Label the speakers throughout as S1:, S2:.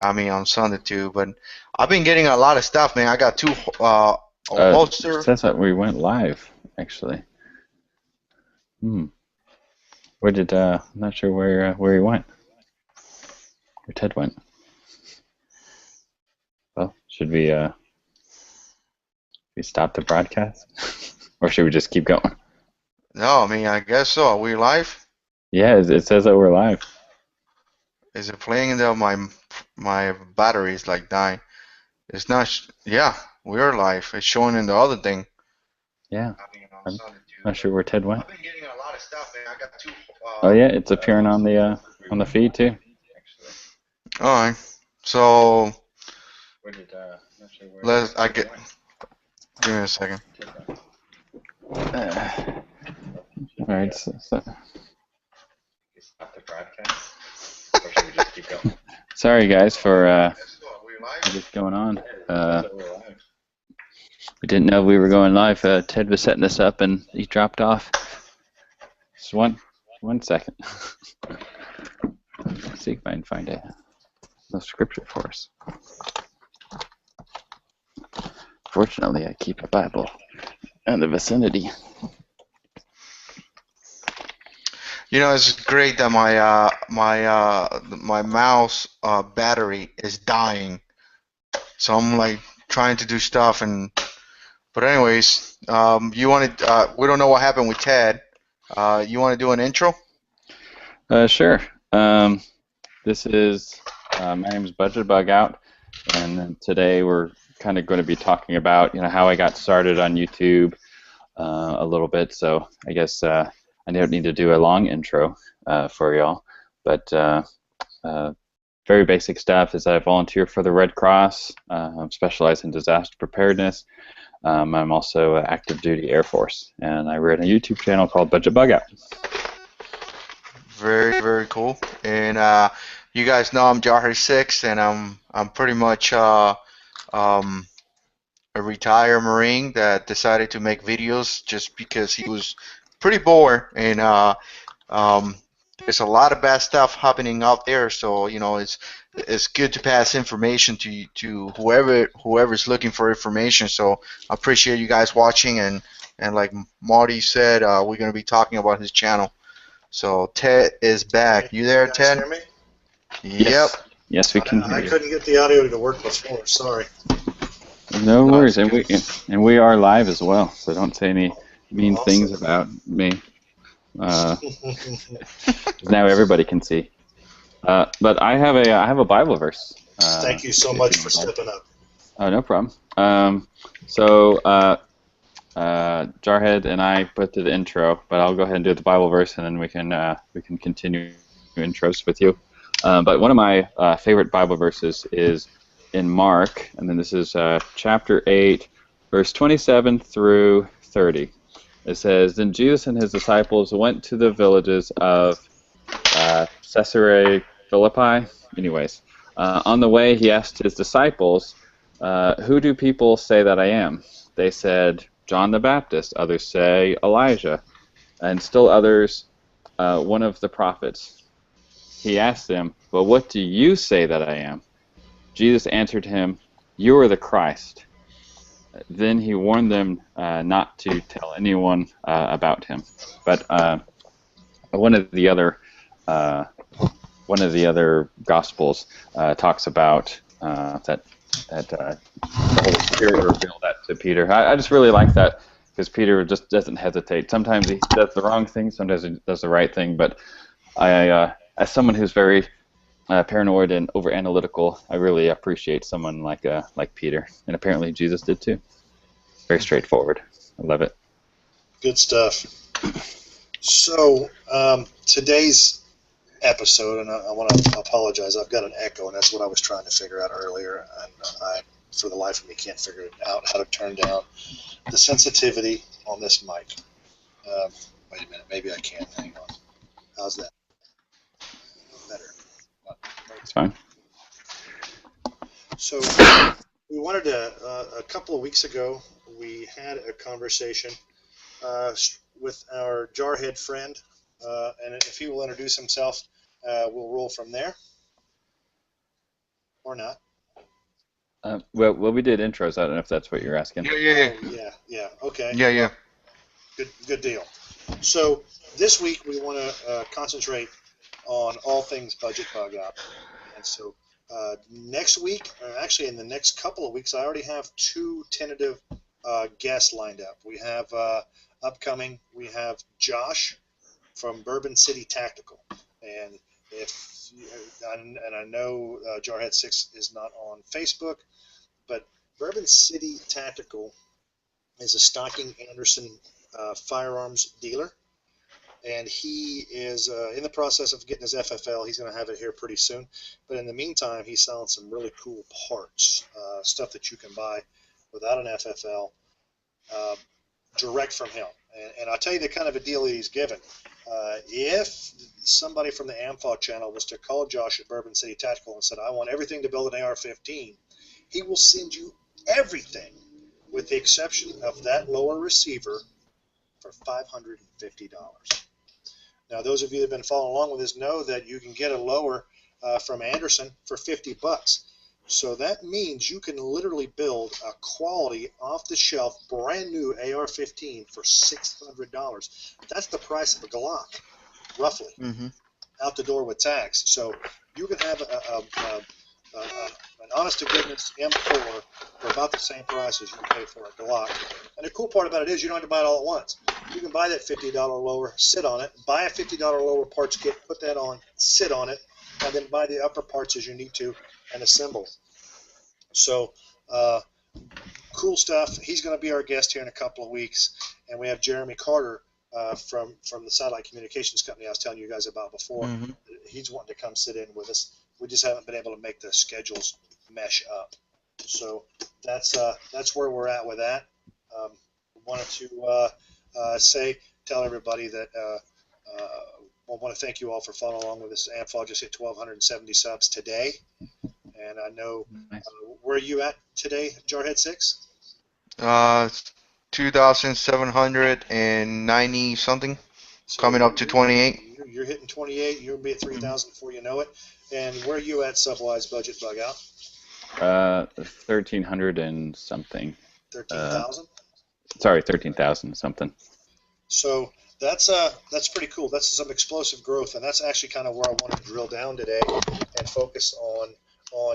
S1: I mean, on Sunday too. But I've been getting a lot of stuff, man. I got two a
S2: It
S1: holster.
S2: says that we went live, actually. Where did, I'm not sure where he went, where Ted went. Well, should we stop the broadcast? Or should we just keep going?
S1: No, I mean, I guess so. Are we live?
S2: Yeah, it says that we're live.
S1: Is it playing? My battery is like dying. It's not. Yeah, we're live. It's showing in the other thing.
S2: Yeah, I'm not sure where Ted went.
S1: I've been getting a lot of stuff, man. I got two.
S2: Oh yeah, it's appearing on the feed too.
S1: All right. So
S2: Where did, not sure where
S1: let's. I get. Give me a second.
S2: All right. So. Stop the broadcast. Or should we just keep going? Sorry guys for what's going on. We didn't know we were going live. Ted was setting this up and he dropped off. Just one second. Let's see if I can find a scripture for us. Fortunately, I keep a Bible in the vicinity.
S1: You know, it's great that my mouse battery is dying. So I'm like trying to do stuff but anyways, you want to? We don't know what happened with Ted. You want to do an intro?
S2: Sure. This is my name is Budget Bugout, and today we're kind of going to be talking about how I got started on YouTube a little bit. So I guess I don't need to do a long intro for y'all, but very basic stuff is that I volunteer for the Red Cross. I'm specialized in disaster preparedness. I'm also active duty Air Force, and I run a YouTube channel called Budget Bugout.
S1: Very, very cool. And you guys know I'm JARHEADS 6, and I'm pretty much a retired Marine that decided to make videos just because he was pretty bored. And there's a lot of bad stuff happening out there, so it's good to pass information to whoever's looking for information. So I appreciate you guys watching, and like Marty said, we're going to be talking about his channel. So Ted is back. You there, Ted?
S3: Hear me?
S1: Yep.
S2: Yes, we can hear
S3: I
S2: you.
S3: couldn't get the audio to work before. Sorry.
S2: No worries, and we are live as well. So don't say any mean things about me. Now everybody can see. But I have a Bible verse.
S3: Thank you so much for stepping up.
S2: Oh, no problem. So Jarhead and I put to the intro, but I'll go ahead and do the Bible verse, and then we can continue intros with you. But one of my favorite Bible verses is in Mark, and then this is chapter 8, verse 27 through 30. It says, "Then Jesus and his disciples went to the villages of Caesarea Philippi." Anyways, on the way he asked his disciples, "Who do people say that I am?" They said, "John the Baptist." Others say Elijah, and still others, one of the prophets. He asked them, "But what do you say that I am?" Jesus answered him, "You are the Christ." Then he warned them not to tell anyone about him. But one of the other Gospels talks about that the Holy Spirit revealed that to Peter. I just really like that because Peter just doesn't hesitate. Sometimes he does the wrong thing, sometimes he does the right thing. But as someone who's very paranoid and over-analytical, I really appreciate someone like Peter, and apparently Jesus did too. Very straightforward. I love it.
S3: Good stuff. So today's episode, and I want to apologize, I've got an echo, and that's what I was trying to figure out earlier, and I, for the life of me, can't figure out how to turn down the sensitivity on this mic. Wait a minute, maybe I can. Hang on. How's that? Better.
S2: It's fine.
S3: So we wanted to, a couple of weeks ago, we had a conversation with our Jarhead friend, and if he will introduce himself, we'll roll from there. or not?
S2: Well, we did intros. I don't know if that's what you're asking.
S3: Yeah. Okay.
S1: Yeah.
S3: Good deal. So this week we want to concentrate on all things budget bug out. And so next week, or actually in the next couple of weeks, I already have 2 tentative guests lined up. We have upcoming, we have Josh from Bourbon City Tactical. And I know Jarhead 6 is not on Facebook, but Bourbon City Tactical is a Stocking Anderson firearms dealer, and he is in the process of getting his FFL. He's going to have it here pretty soon, but in the meantime, he's selling some really cool parts, stuff that you can buy without an FFL, direct from him. And I'll tell you the kind of a deal that he's given. If somebody from the AMFAW channel was to call Josh at Bourbon City Tactical and said, I want everything to build an AR-15, he will send you everything with the exception of that lower receiver for $550. Now, those of you that have been following along with this know that you can get a lower from Anderson for $50. So that means you can literally build a quality, off-the-shelf, brand-new AR-15 for $600. That's the price of a Glock, roughly, out the door with tax. So you can have an honest-to-goodness M4 for about the same price as you pay for a Glock. And the cool part about it is you don't have to buy it all at once. You can buy that $50 lower, sit on it, buy a $50 lower parts kit, put that on, sit on it, and then buy the upper parts as you need to and assemble. So cool stuff. He's going to be our guest here in a couple of weeks. And we have Jeremy Carter from the satellite communications company I was telling you guys about before. He's wanting to come sit in with us. We just haven't been able to make the schedules mesh up. So that's where we're at with that. Wanted to tell everybody that I want to thank you all for following along with this. AMFAW just hit 1,270 subs today. And I know, where are you at today, Jarhead 6?
S1: 2,790 something, so coming up to 28.
S3: You're hitting 28. You'll be at 3,000 before you know it. And where are you at sub-wise budget bug out?
S2: 1,300 and something.
S3: 13,000?
S2: Sorry, 13,000 something.
S3: So that's pretty cool. That's some explosive growth, and that's actually kind of where I want to drill down today and focus on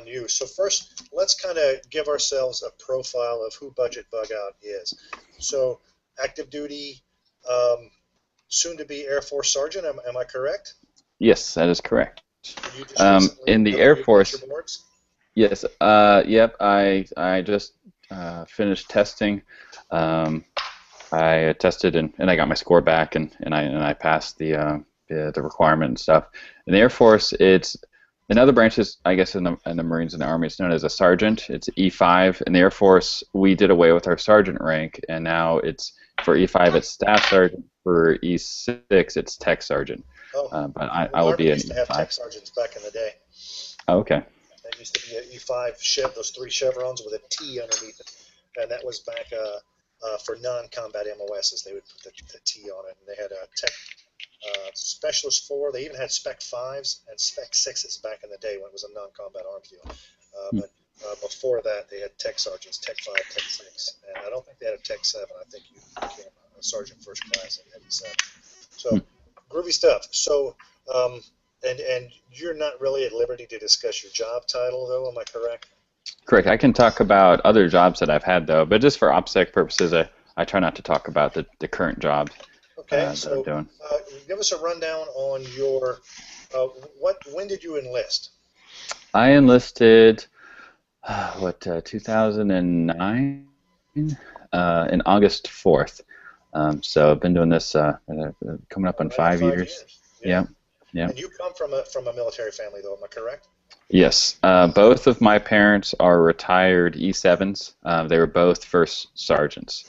S3: you. So first, let's kind of give ourselves a profile of who Budget Bugout is. So active duty, soon to be Air Force Sergeant. Am I correct?
S2: Yes, that is correct. In the Air Force. Yes. Yep. I just finished testing. I tested and I got my score back and I passed the requirement and stuff. In the Air Force, it's in other branches, I guess in the Marines and the Army, it's known as a sergeant. It's E5. In the Air Force, we did away with our sergeant rank, and now it's for E5, it's staff sergeant. For E6, it's tech sergeant.
S3: Oh,
S2: but I will be an
S3: used to have tech sergeants back in the day.
S2: Oh, okay.
S3: There used to be an E5 those 3 chevrons with a T underneath it, and that was back for non-combat MOSs. They would put the T on it, and they had a tech specialist 4. They even had spec 5s and spec 6s back in the day when it was a non-combat arms deal. But before that, they had tech sergeants, tech 5, tech 6, and I don't think they had a tech 7. I think you became a sergeant first class at 87. So groovy stuff. So and you're not really at liberty to discuss your job title, though. Am I correct?
S2: Correct. I can talk about other jobs that I've had, though, but just for OPSEC purposes, I try not to talk about the current job.
S3: Okay, so give us a rundown on your when did you enlist?
S2: I enlisted 2009 in August 4th. So I've been doing this coming up on 5 years. Yeah.
S3: And you come from a military family, though, am I correct?
S2: Yes. Both of my parents are retired E7s. They were both first sergeants.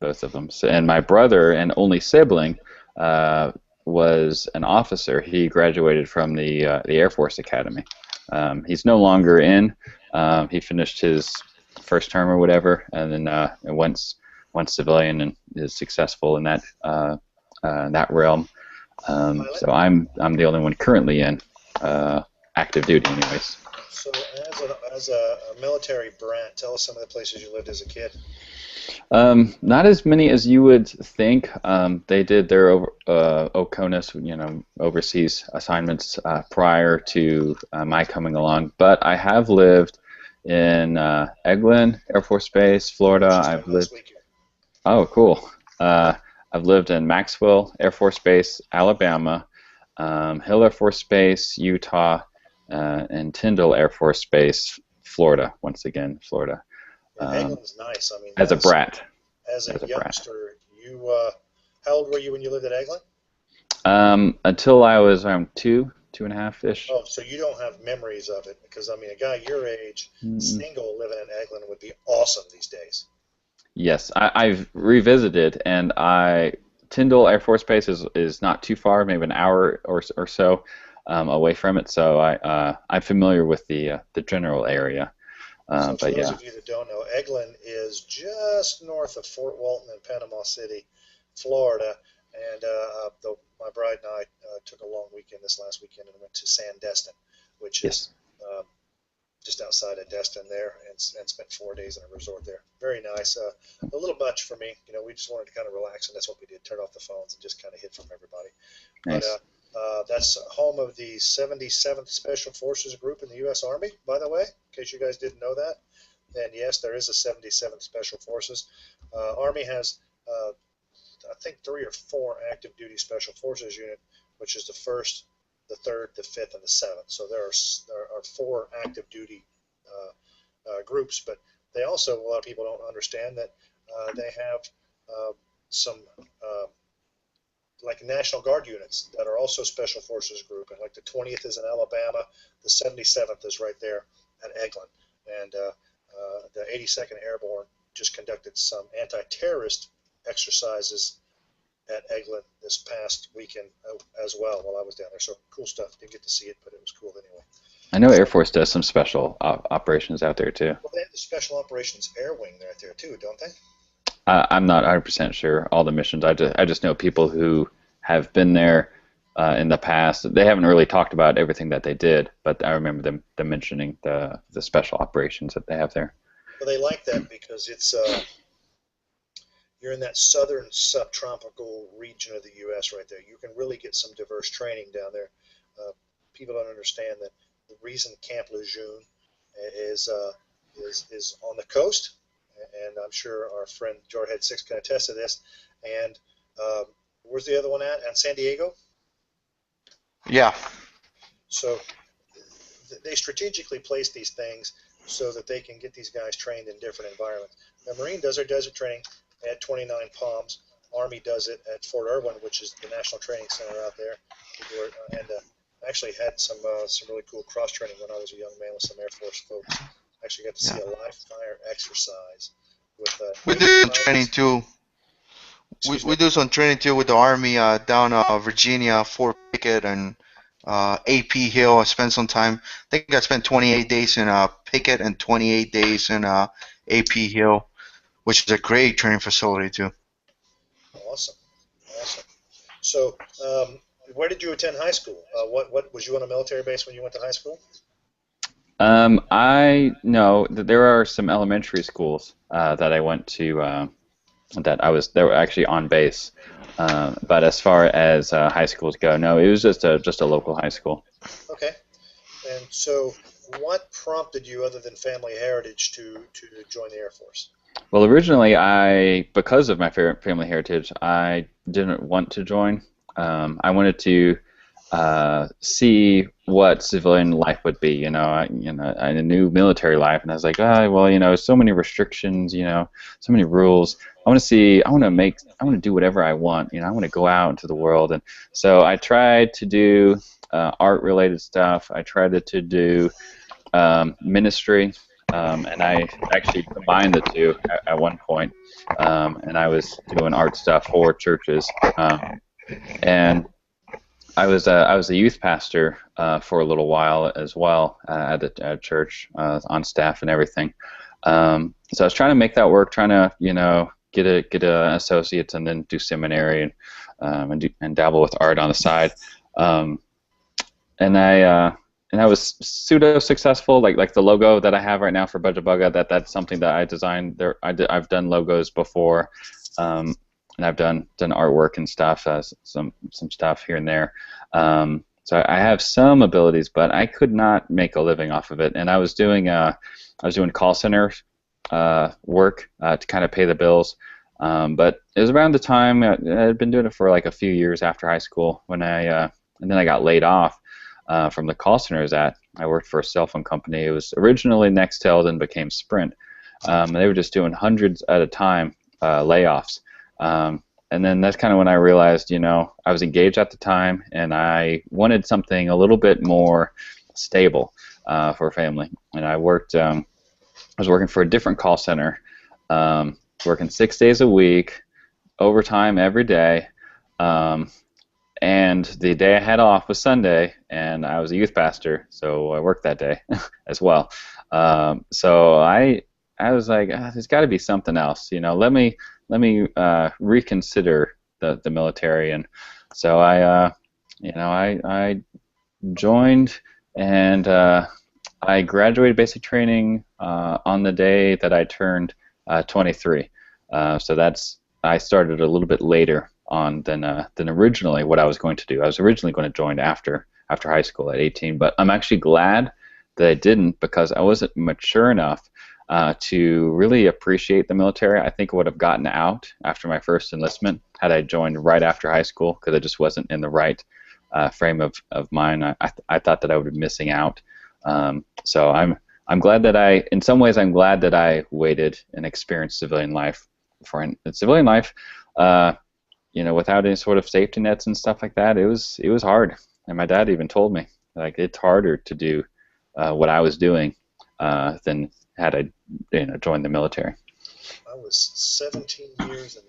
S2: Both of them. So, and my brother and only sibling was an officer. He graduated from the Air Force Academy. He's no longer in. He finished his first term or whatever, and then went civilian and is successful in that realm. So I'm the only one currently in active duty, anyways.
S3: So as a military brat, tell us some of the places you lived as a kid.
S2: Not as many as you would think. They did their OCONUS, overseas assignments prior to my coming along. But I have lived in Eglin Air Force Base, Florida. I've lived. Oh, cool. I've lived in Maxwell Air Force Base, Alabama, Hill Air Force Base, Utah, and Tyndall Air Force Base, Florida. Once again, Florida.
S3: Eglin's nice. I mean,
S2: as a brat.
S3: As a youngster, you how old were you when you lived at Eglin?
S2: Until I was around 2.5-ish.
S3: Oh, so you don't have memories of it, because I mean, a guy your age, single, living in Eglin would be awesome these days.
S2: Yes, I've revisited, and Tyndall Air Force Base is not too far, maybe an hour or so away from it. So I'm familiar with the general area.
S3: So
S2: but
S3: for those of you that don't know, Eglin is just north of Fort Walton in Panama City, Florida, and my bride and I took a long weekend this last weekend and went to Sandestin, which is just outside of Destin there, and spent 4 days in a resort there. Very nice. A little much for me. We just wanted to kind of relax, and that's what we did. Turn off the phones and just kind of hid from everybody.
S2: Nice.
S3: But that's home of the 77th Special Forces Group in the U.S. Army, by the way, in case you guys didn't know that. And yes, there is a 77th Special Forces. Army has, I think, 3 or 4 active duty Special Forces unit, which is the 1st, the 3rd, the 5th, and the 7th. So there are 4 active duty groups, but they also, a lot of people don't understand that they have some like National Guard units that are also Special Forces group, and like the 20th is in Alabama, the 77th is right there at Eglin, and the 82nd Airborne just conducted some anti-terrorist exercises at Eglin this past weekend as well while I was down there. So cool stuff. Didn't get to see it, but it was cool anyway.
S2: I know Air Force does some special operations out there too.
S3: Well, they have the Special Operations Air Wing right there too, don't they?
S2: I'm not 100% sure all the missions. I just know people who have been there in the past. They haven't really talked about everything that they did, but I remember them mentioning the special operations that they have there.
S3: Well, they like that because it's you're in that southern subtropical region of the U.S. right there. You can really get some diverse training down there. People don't understand that the reason Camp Lejeune is on the coast, and I'm sure our friend Jarhead 6 can attest to this. And where's the other one at? At San Diego?
S1: Yeah.
S3: So they strategically place these things so that they can get these guys trained in different environments. The Marine does their desert training at 29 Palms. Army does it at Fort Irwin, which is the National Training Center out there. And actually had some really cool cross training when I was a young man with some Air Force folks. Actually got to see a live fire exercise with
S1: we do some training too. We do some training too with the Army down Virginia, Fort Pickett, and AP Hill. I spent some time. I think I spent 28 days in Pickett and 28 days in AP Hill, which is a great training facility too.
S3: Awesome. So, where did you attend high school? What was you on a military base when you went to high school?
S2: I know that there are some elementary schools that I went to they were actually on base. But as far as high schools go, no, it was just a local high school.
S3: Okay. And so, what prompted you, other than family heritage, to join the Air Force?
S2: Well, originally, because of my family heritage, I didn't want to join. I wanted to see what civilian life would be. I knew military life, and I was like, so many restrictions, so many rules. I want to do whatever I want. I want to go out into the world, and so I tried to do art-related stuff. I tried to do ministry. And I actually combined the two at one point, and I was doing art stuff for churches, and I was a youth pastor for a little while as well at the church on staff and everything. So I was trying to make that work, trying to get a associates and then do seminary and dabble with art on the side, and I and I was pseudo successful. Like the logo that I have right now for Budget Bugout, that's something that I designed. I've done logos before, and I've done artwork and stuff, some stuff here and there. So I have some abilities, but I could not make a living off of it. And I was doing call center work to kind of pay the bills. But it was around the time I had been doing it for like a few years after high school when and then I got laid off from the call center I was at. I worked for a cell phone company. It was originally Nextel, then became Sprint. They were just doing hundreds at a time layoffs. And then that's kind of when I realized, I was engaged at the time, and I wanted something a little bit more stable for a family. And I was working for a different call center, working 6 days a week, overtime every day. And the day I had off was Sunday, and I was a youth pastor, so I worked that day as well. So I was like, there's got to be something else. Let me reconsider the military. And so I joined, and I graduated basic training on the day that I turned 23. So I started a little bit later on than originally what I was going to do. I was originally going to join after high school at 18, but I'm actually glad that I didn't, because I wasn't mature enough to really appreciate the military. I think I would have gotten out after my first enlistment had I joined right after high school, because I just wasn't in the right frame of mind. I thought that I would be missing out. So I'm glad that in some ways I'm glad that I waited and experienced civilian life. For civilian life, without any sort of safety nets and stuff like that, it was hard. And my dad even told me, like, it's harder to do what I was doing than had I joined the military.
S3: I was 17 years and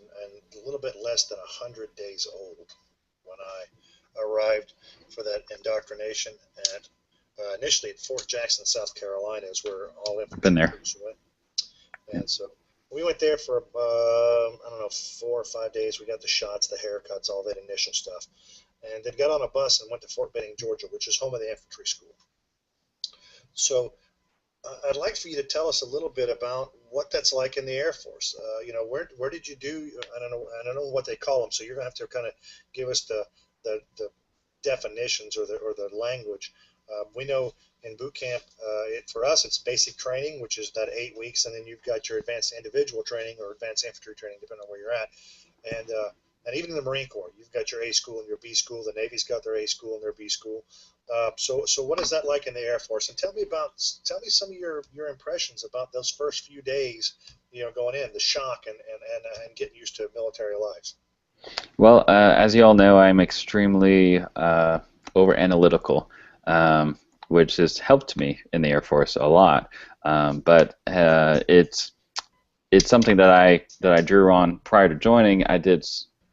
S3: a little bit less than 100 days old when I arrived for that indoctrination at initially at Fort Jackson, South Carolina, is where all infantry
S2: Been there.
S3: troops went. And so we went there for, 4 or 5 days. We got the shots, the haircuts, all that initial stuff. And then got on a bus and went to Fort Benning, Georgia, which is home of the infantry school. So I'd like for you to tell us a little bit about what that's like in the Air Force. Where did you do? I don't know what they call them. So you're gonna have to kind of give us the definitions or the language. We know in boot camp, for us, it's basic training, which is that 8 weeks, and then you've got your advanced individual training or advanced infantry training, depending on where you're at. And even in the Marine Corps, you've got your A school and your B school. The Navy's got their A school and their B school. So what is that like in the Air Force? And tell me some of your impressions about those first few days, going in, the shock and getting used to military life.
S2: Well, as you all know, I'm extremely over analytical, which has helped me in the Air Force a lot. But it's something that I drew on prior to joining. I did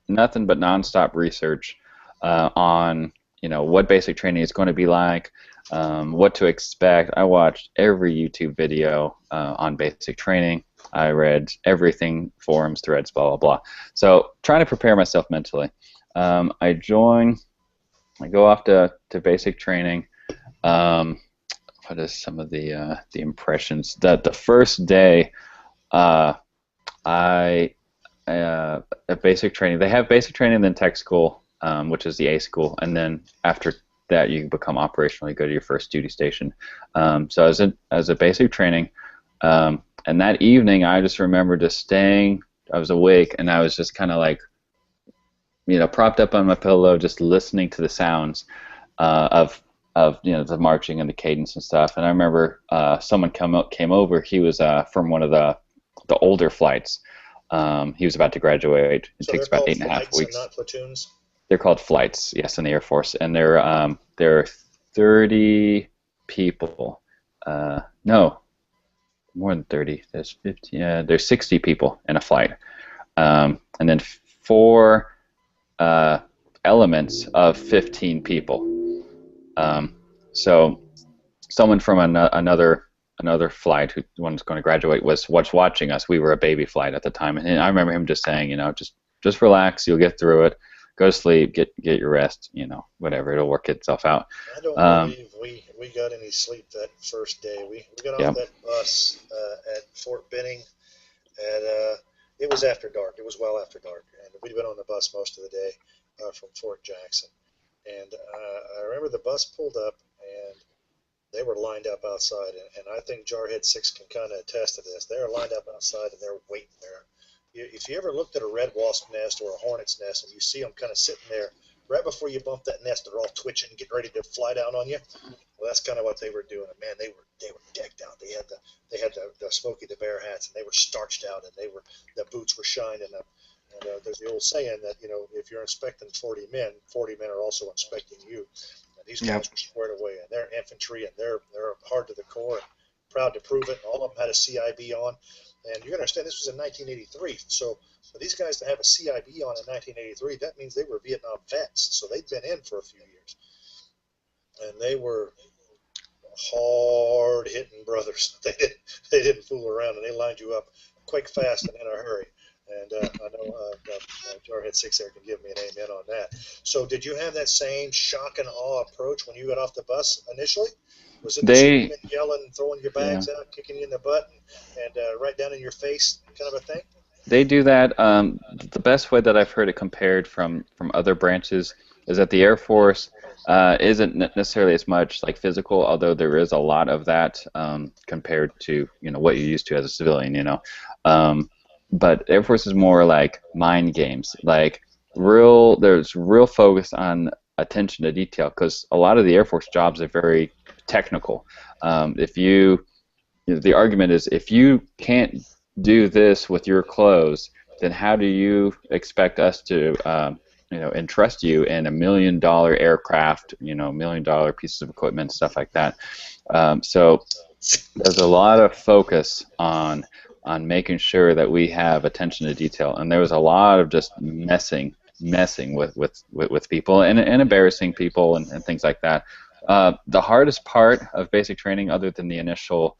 S2: nothing but nonstop research on what basic training is going to be like, what to expect. I watched every YouTube video on basic training. I read everything, forums, threads, blah, blah, blah. So trying to prepare myself mentally. I go off to basic training. What is some of the impressions? That the first day, at basic training, they have basic training, then tech school, which is the A school, and then after that you become operational. You go to your first duty station. So as a basic training, and that evening I just remember just staying. I was awake and I was just kind of like, propped up on my pillow, just listening to the sounds of the marching and the cadence and stuff. And I remember someone came over. He was from one of the older flights. He was about to graduate. It takes about 8.5 weeks.
S3: Not platoons?
S2: They're called flights, yes, in the Air Force, and there are 30 people. No, more than 30. There's 50. There's 60 people in a flight, and then 4 elements of 15 people. So someone from another flight, who one's going to graduate, was watching us. We were a baby flight at the time, and I remember him just saying, just relax, you'll get through it. Go to sleep, get your rest, whatever, it'll work itself out.
S3: I don't believe we got any sleep that first day. We got off
S2: Yep.
S3: that bus at Fort Benning, and it was after dark. It was well after dark, and we'd been on the bus most of the day from Fort Jackson. And I remember the bus pulled up, and they were lined up outside. And I think Jarhead 6 can kind of attest to this. They're lined up outside, and they're waiting there. If you ever looked at a red wasp nest or a hornet's nest, and you see them kind of sitting there, right before you bump that nest, they're all twitching, getting ready to fly down on you. Well, that's kind of what they were doing. And man, they were decked out. They had the Smokey the Bear hats, and they were starched out, and the boots were shining up. And there's the old saying that, you know, if you're inspecting 40 men are also inspecting you. And these guys were squared away, and they're infantry, and they're hard to the core, and proud to prove it. All of them had a CIB on, and you understand this was in 1983. So for these guys to have a CIB on in 1983, that means they were Vietnam vets. So they'd been in for a few years, and they were hard-hitting brothers. They didn't fool around, and they lined you up quick, fast, and in a hurry. And I know Jarhead 6 there can give me an amen on that. So did you have that same shock and awe approach when you got off the bus initially? Was it the screaming, yelling, throwing your bags out, kicking you in the butt, and right down in your face kind of a thing?
S2: They do that. The best way that I've heard it compared from other branches is that the Air Force isn't necessarily as much like physical, although there is a lot of that compared to, you know, what you're used to as a civilian, you know. But Air Force is more like mind games, like there's real focus on attention to detail, because a lot of the Air Force jobs are very technical. The argument is, if you can't do this with your clothes, then how do you expect us to entrust you in $1 million aircraft, $1 million pieces of equipment, stuff like that. So there's a lot of focus on making sure that we have attention to detail, and there was a lot of just messing with people and embarrassing people and things like that. The hardest part of basic training, other than the initial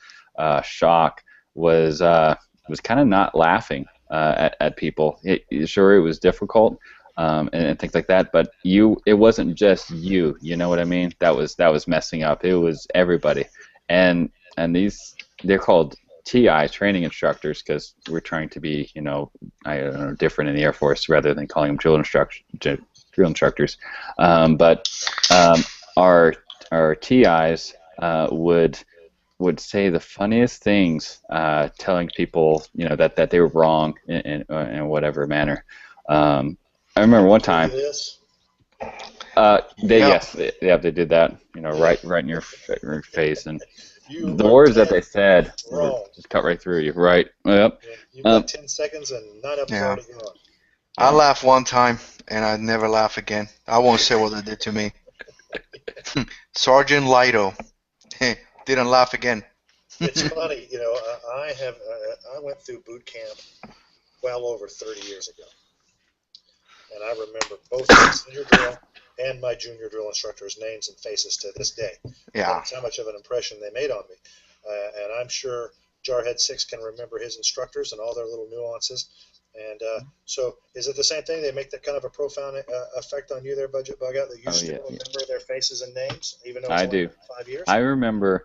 S2: shock, was kind of not laughing at people. Sure, it was difficult and things like that, but it wasn't just you. You know what I mean? That was messing up. It was everybody, and they're called TI, training instructors, because we're trying to be, different in the Air Force rather than calling them drill instructors. But our TIs would say the funniest things, telling people, that they were wrong in whatever manner. I remember one time. Yes, they did that. Right in your face, and the words that they said just cut right through you. Right. Yep.
S3: You've got 10 seconds and 9 up already gone.
S1: I laughed one time, and I'd never laugh again. I won't say what they did to me. Sergeant Lido didn't laugh again.
S3: It's funny, I went through boot camp well over 30 years ago, and I remember both my senior drill and my junior drill instructors' names and faces to this day.
S1: Yeah.
S3: That's how much of an impression they made on me, and I'm sure Jarhead 6 can remember his instructors and all their little nuances. And so, is it the same thing? They make that kind of a profound effect on you there, Budget Bugout, that you still remember their faces and names, even though it's only 5 years?
S2: I remember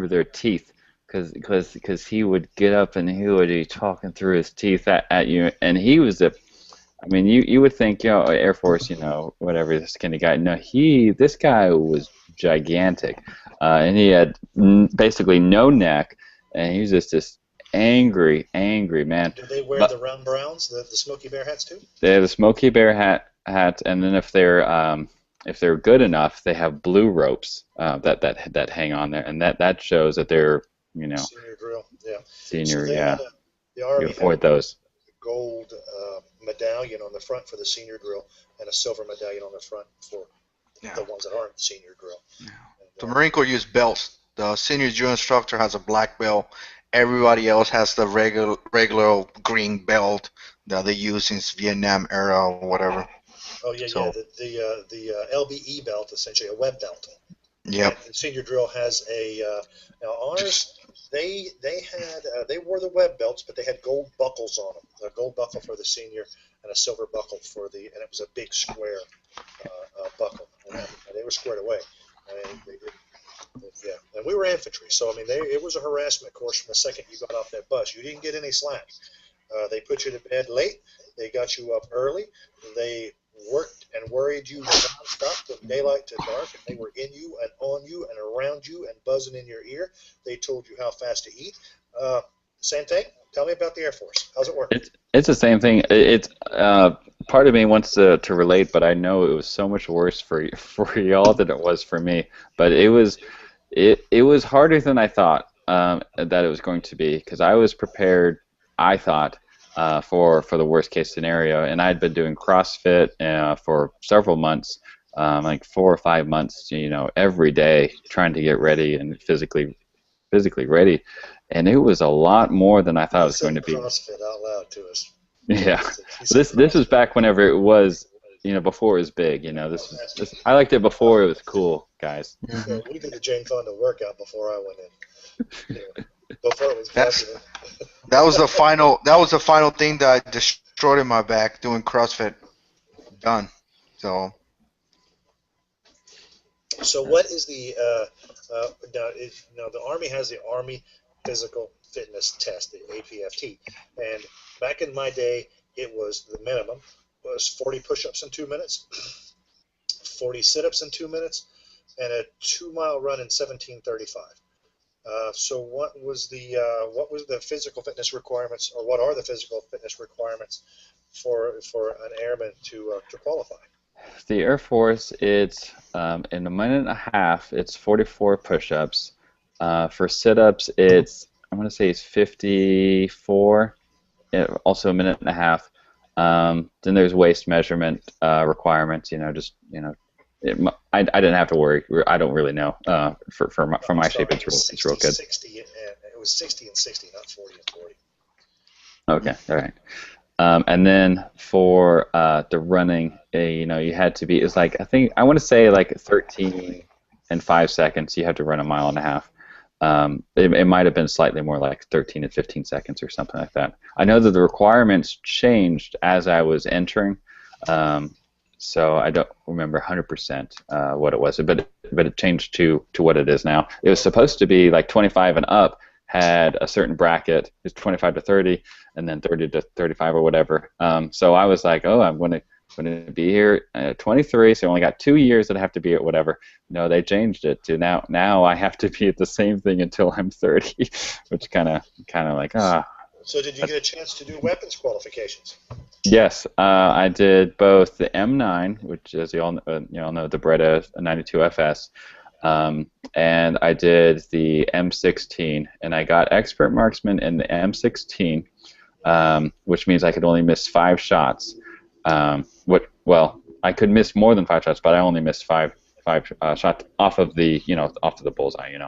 S2: their teeth, because he would get up and he would be talking through his teeth at you, and he was you would think, Air Force, whatever, this kind of guy. No, this guy was gigantic, and he had basically no neck, and he was just this angry man.
S3: Do they wear the round browns, the Smokey Bear hats too?
S2: They have the Smokey Bear hat, and then if they're good enough, they have blue ropes that hang on there, and that shows that they're
S3: senior drill, yeah.
S2: Senior,
S3: so
S2: yeah.
S3: The Army
S2: you avoid those.
S3: Gold medallion on the front for the senior drill, and a silver medallion on the front for the ones that aren't senior drill.
S1: Yeah.
S3: And,
S1: the Marine Corps use belts. The senior drill instructor has a black belt. Everybody else has the regular green belt that they use since Vietnam era or whatever.
S3: Oh yeah, the LBE belt, essentially a web belt.
S1: Yep.
S3: And senior drill has now ours. They wore the web belts, but they had gold buckles on them. A gold buckle for the senior and a silver buckle and it was a big square buckle. And they were squared away. Yeah, and we were infantry, so I mean, it was a harassment course from the second you got off that bus. You didn't get any slack. They put you to bed late. They got you up early. They worked and worried you nonstop from daylight to dark, and they were in you and on you and around you and buzzing in your ear. They told you how fast to eat. Same thing. Tell me about the Air Force. How's it work?
S2: It's the same thing. It's part of me wants to relate, but I know it was so much worse for y'all than it was for me. But it was harder than I thought that it was going to be, because I was prepared, I thought, for the worst case scenario, and I'd been doing CrossFit for several months, like 4 or 5 months, every day, trying to get ready and physically ready, and it was a lot more than I thought it was going to be.
S3: CrossFit out loud to us.
S2: Yeah, this was back whenever it was, before it was big. This I liked it before it was cool, guys.
S3: Yeah, we did the Jane Fonda workout before I went in. Before it was popular.
S1: That was the final thing that destroyed in my back, doing CrossFit. Done. So
S3: what is the now the Army has the Army Physical Fitness Test, the APFT, and back in my day it was the minimum was 40 push-ups in 2 minutes, 40 sit-ups in 2 minutes, and a 2-mile run in 17:35. So what was the physical fitness requirements, or what are the physical fitness requirements for an airman to qualify?
S2: The Air Force, it's in a minute and a half, it's 44 push-ups. For sit-ups, I'm going to say it's 54, also a minute and a half. Then there's waist measurement requirements, I didn't have to worry. I don't really know. For my shape, it's real good.
S3: 60, it was 60 and 60, not 40 and 40.
S2: Okay, all right. And then for the running, you had to be. It's like I want to say like 13 and 5 seconds. You had to run a mile and a half. It might have been slightly more, like 13 and 15 seconds or something like that. I know that the requirements changed as I was entering. So I don't remember 100% what it was, but it changed to what it is now. It was supposed to be like 25 and up had a certain bracket. It's 25 to 30, and then 30 to 35 or whatever. So I was like, oh, I'm going to be here at 23, so I only got 2 years that I have to be at whatever. No, they changed it to now I have to be at the same thing until I'm 30, which kind of like
S3: So did you get a chance to do weapons qualifications?
S2: Yes, I did both the M9, which, as you all know, the Beretta 92 FS, and I did the M16, and I got expert marksman in the M16, which means I could only miss 5 shots. I could miss more than 5 shots, but I only missed five shots off of the off to the bullseye,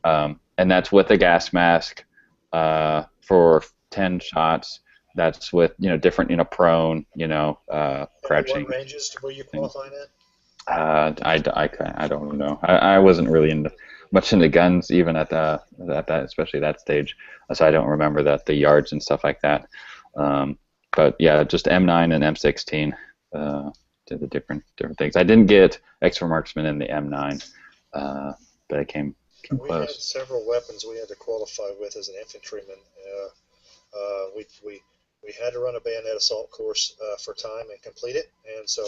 S2: and that's with a gas mask for 10 shots. That's with different prone, crouching.
S3: What ranges were you qualifying at?
S2: I don't know. I wasn't really much into guns even at that, especially that stage, so I don't remember the yards and stuff like that. But yeah, just M9 and M16 did the different things. I didn't get extra marksman in the M9, but I came close.
S3: We had several weapons we had to qualify with as an infantryman. We had to run a bayonet assault course for time and complete it, and so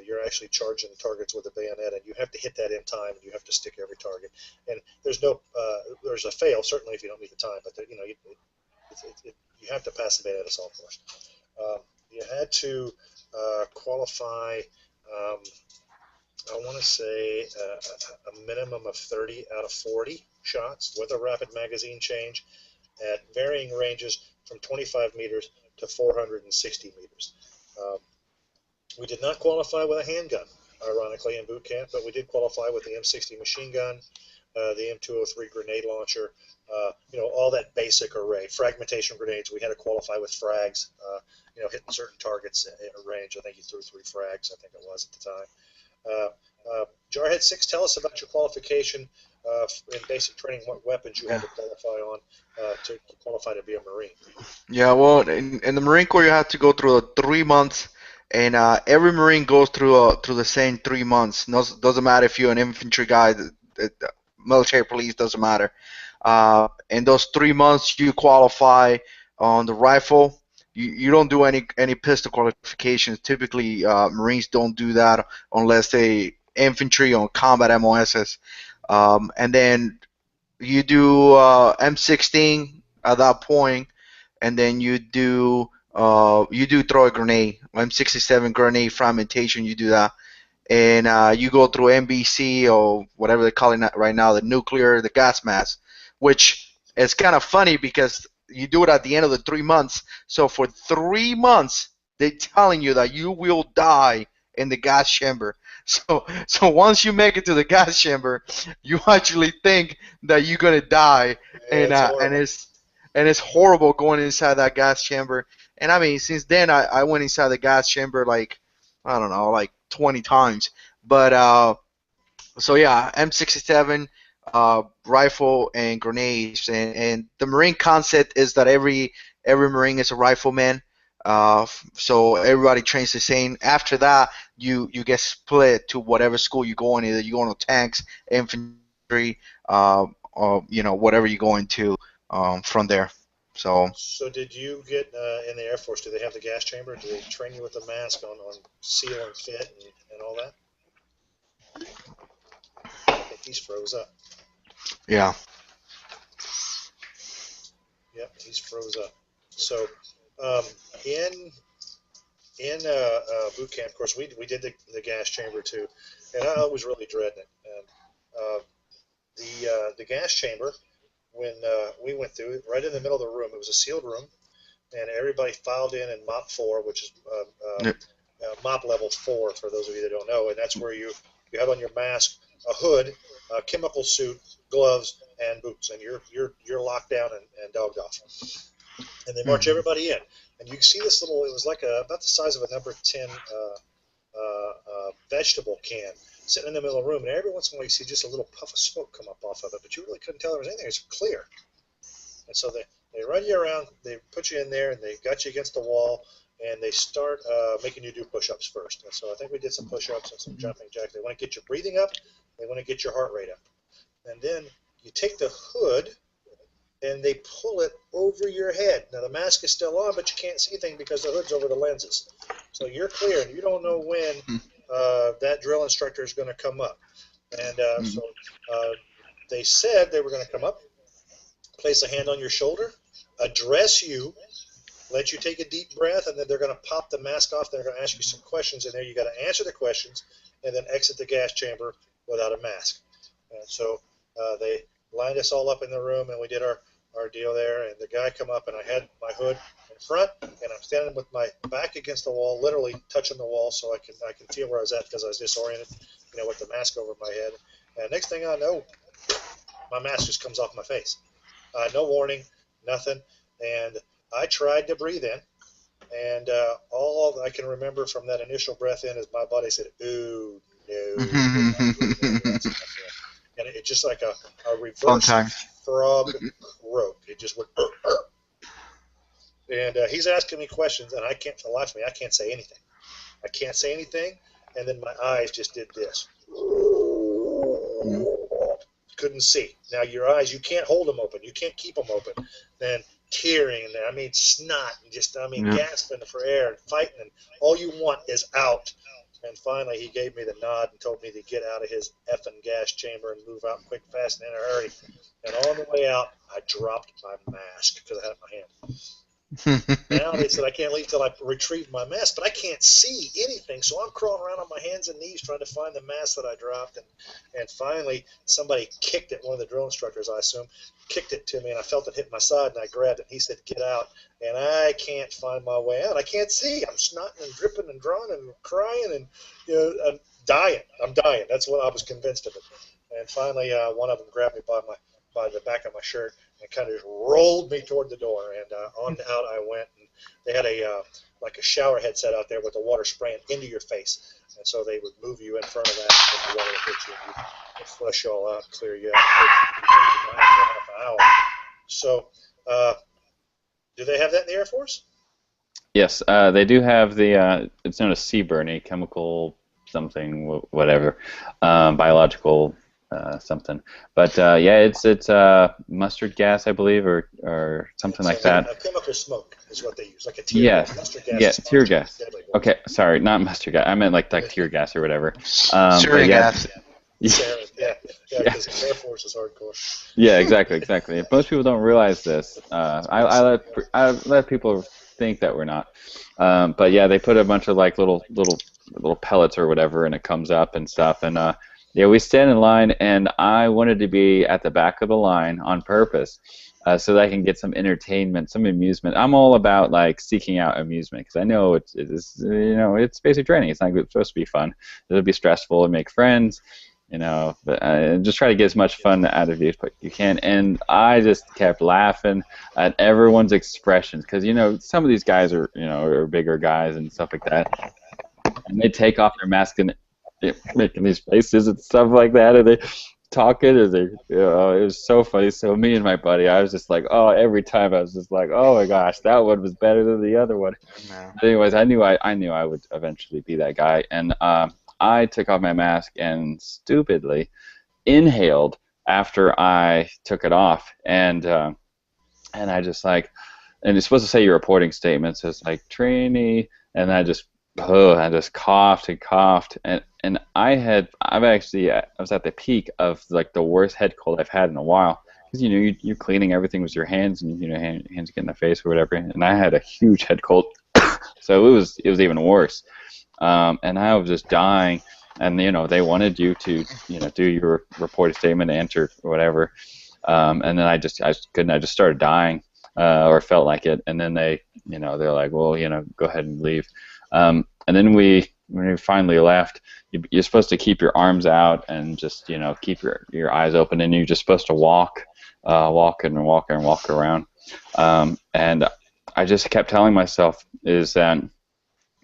S3: you're actually charging targets with a bayonet, and you have to hit that in time, and you have to stick every target. And there's a fail certainly if you don't meet the time, but you have to pass the bayonet assault course. You had to qualify. I want to say a minimum of 30 out of 40 shots with a rapid magazine change at varying ranges from 25 meters to 460 meters. We did not qualify with a handgun, ironically, in boot camp, but we did qualify with the M60 machine gun, the M203 grenade launcher, all that basic array. Fragmentation grenades, we had to qualify with frags, hitting certain targets at a range. I think you threw 3 frags, I think it was at the time. Jarhead 6, tell us about your qualification in basic training, what weapons you had to qualify on to qualify to be a Marine.
S1: Yeah, well, in the Marine Corps, you have to go through 3 months, and every Marine goes through the same 3 months. No, doesn't matter if you're an infantry guy. military police, doesn't matter. In those 3 months, you qualify on the rifle. You don't do any pistol qualifications. Typically, Marines don't do that unless they infantry on combat MOSs. And then you do M16 at that point, and then you do throw a grenade, M67 grenade fragmentation. You do that, and you go through MBC or whatever they're calling it right now, the gas mask, which is kind of funny because you do it at the end of the 3 months. So for 3 months, they're telling you that you will die in the gas chamber. So once you make it to the gas chamber, you actually think that you're gonna die, and it's horrible going inside that gas chamber. And I mean, since then I went inside the gas chamber like I don't know, like 20 times. But so yeah, M67, rifle and grenades, and the Marine concept is that every Marine is a rifleman. So everybody trains the same. After that, you get split to whatever school you go in. Either you go into tanks, infantry, or whatever you go into from there. So
S3: did you get in the Air Force? Do they have the gas chamber? Do they train you with the mask on seal and fit and all that? I think he's froze up.
S1: yeah.
S3: Yep, he's froze up. So in boot camp, of course, we did the gas chamber too, and I was really dreading it. The gas chamber, when we went through it, right in the middle of the room, it was a sealed room, and everybody filed in MOP 4, which is MOP level 4 for those of you that don't know, and that's where you have on your mask a hood, a chemical suit, gloves, and boots, and you're locked down and dogged off. And they march everybody in, and you can see this little. It was like about the size of a number 10 vegetable can sitting in the middle of the room, and every once in a while you see just a little puff of smoke come up off of it, but you really couldn't tell there was anything. It's clear. And so they run you around, they put you in there, and they got you against the wall, and they start making you do push-ups first. And so I think we did some push-ups and some jumping jacks. They want to get your breathing up. They want to get your heart rate up. And then you take the hood, and they pull it over your head. Now, the mask is still on, but you can't see anything because the hood's over the lenses. So you're clear, and you don't know when that drill instructor is going to come up. And so they said they were going to come up, place a hand on your shoulder, address you, let you take a deep breath, and then they're going to pop the mask off. They're going to ask you some questions in there. You got to answer the questions and then exit the gas chamber without a mask. And so they lined us all up in the room, and we did our deal there. And the guy come up, and I had my hood in front, and I'm standing with my back against the wall, literally touching the wall, so I can feel where I was at because I was disoriented, with the mask over my head. And next thing I know, my mask just comes off my face. No warning, nothing. And I tried to breathe in, and all I can remember from that initial breath in is my body said, "Ooh, no." And it just like a reverse frog croak. It just went, and he's asking me questions, and I can't, for the life of me, I can't say anything. I can't say anything, and then my eyes just did this. Couldn't see. Now your eyes, you can't hold them open. You can't keep them open. Then tearing, and snot, and gasping for air and fighting, and all you want is out. And finally, he gave me the nod and told me to get out of his effing gas chamber and move out quick, fast, and in a hurry. And on the way out, I dropped my mask because I had it in my hand. Now they said I can't leave till I retrieve my mask, but I can't see anything, so I'm crawling around on my hands and knees trying to find the mask that I dropped. And finally, somebody kicked it. One of the drill instructors, I assume, kicked it to me, and I felt it hit my side, and I grabbed it. He said, "Get out," and I can't find my way out. I can't see. I'm snotting and dripping and drawing and crying, and I'm dying. I'm dying. That's what I was convinced of it. And finally, one of them grabbed me by the back of my shirt and kind of just rolled me toward the door, and on out I went. And they had a shower head set out there with the water spraying into your face, and so they would move you in front of that, and the water would hit you, and you'd flush you all out, clear you out for half an hour. So, do they have that in the Air Force?
S2: Yes, they do have the. It's known as CBRN, chemical something, whatever, biological something. But yeah, it's mustard gas, I believe, or something like that.
S3: A chemical smoke is what they use, like a tear gas.
S2: Yes.
S3: Mustard gas
S2: Yeah,
S3: is
S2: tear
S3: much
S2: gas.
S3: deadly.
S2: Okay, sorry, not mustard gas. I meant like tear gas or whatever. But
S1: Sarin
S2: yeah,
S1: gas.
S3: Yeah,
S2: Yeah.
S3: because the Air Force is hardcore.
S2: Yeah, exactly. Most people don't realize this. I let people think that we're not. But yeah, they put a bunch of like little pellets or whatever, and it comes up and stuff. And yeah, we stand in line, and I wanted to be at the back of the line on purpose, so that I can get some entertainment, some amusement. I'm all about like seeking out amusement because I know it's basic training. It's not supposed to be fun. It'll be stressful and make friends. But just try to get as much fun out of you as you can. And I just kept laughing at everyone's expressions because some of these guys are bigger guys and stuff like that, and they take off their mask and they're making these faces and stuff like that, and they talking, and it was so funny. So me and my buddy, I was just like, oh, every time I was just like, oh my gosh, that one was better than the other one.
S1: No.
S2: But anyways, I knew I would eventually be that guy, and I took off my mask and stupidly inhaled after I took it off, and I just like, and you're supposed to say your reporting statements as like trainee, and I just coughed and coughed, and I was at the peak of like the worst head cold I've had in a while because you're cleaning everything with your hands, and hands get in the face or whatever, and I had a huge head cold, so it was even worse. And I was just dying, and they wanted you to do your reporting statement, answer whatever, and then I just couldn't. I just started dying, or felt like it, and then they're like, well, go ahead and leave. And then when we finally left, you're supposed to keep your arms out and just keep your eyes open, and you're just supposed to walk around. And I just kept telling myself is that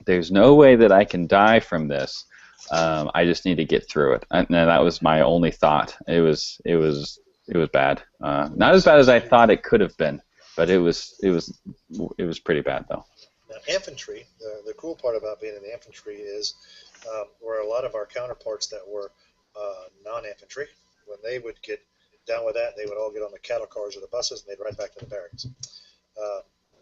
S2: there's no way that I can die from this. I just need to get through it. And that was my only thought. It was bad. Not as bad as I thought it could have been, but it was pretty bad though.
S3: Now, infantry. The cool part about being in the infantry is where a lot of our counterparts that were non-infantry, when they would get down with that, they would all get on the cattle cars or the buses and they'd ride back to the barracks.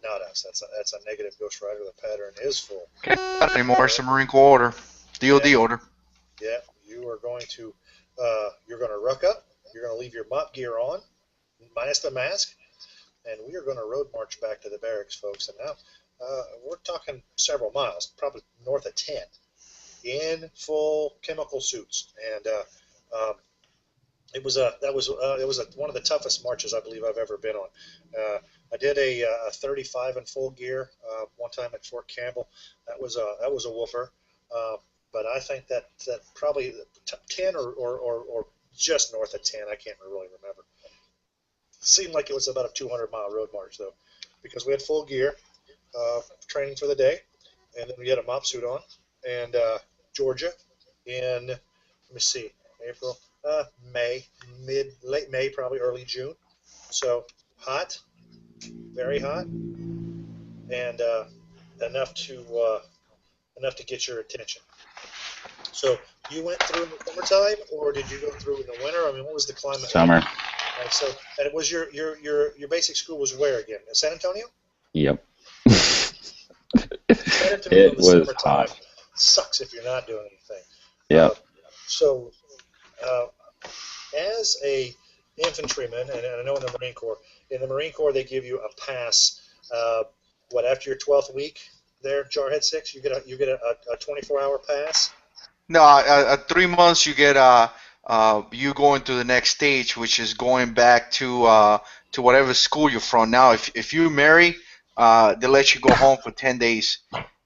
S3: Not us. That's a negative Ghost Rider. The pattern is full.
S1: Not anymore. It's a Marine Corps order. DOD order.
S3: Yeah, you are going to you're going to ruck up. You're going to leave your mop gear on, minus the mask, and we are going to road march back to the barracks, folks. And now we're talking several miles, probably north of 10, in full chemical suits, and it was one of the toughest marches I believe I've ever been on. I did a 35 in full gear one time at Fort Campbell. That was a whooper. But I think that probably 10 or just north of 10. I can't really remember. It seemed like it was about a 200-mile road march though, because we had full gear, training for the day, and then we had a mop suit on. And Georgia in April, late May, probably early June. So hot. Very hot, and enough to get your attention. So you went through in the summertime, or did you go through in the winter? I mean, what was the climate?
S2: Summer.
S3: Like? Right, so, and it was your basic school was where again? In San Antonio?
S2: Yep.
S3: San Antonio
S2: It was hot.
S3: Sucks if you're not doing anything.
S2: Yep.
S3: So, as a infantryman, and I know in the Marine Corps they give you a pass. After your 12th week there, Jarhead 6, you get a 24-hour pass.
S1: No, at 3 months you get you go into the next stage, which is going back to whatever school you're from. Now, if you marry, they let you go home for 10 days,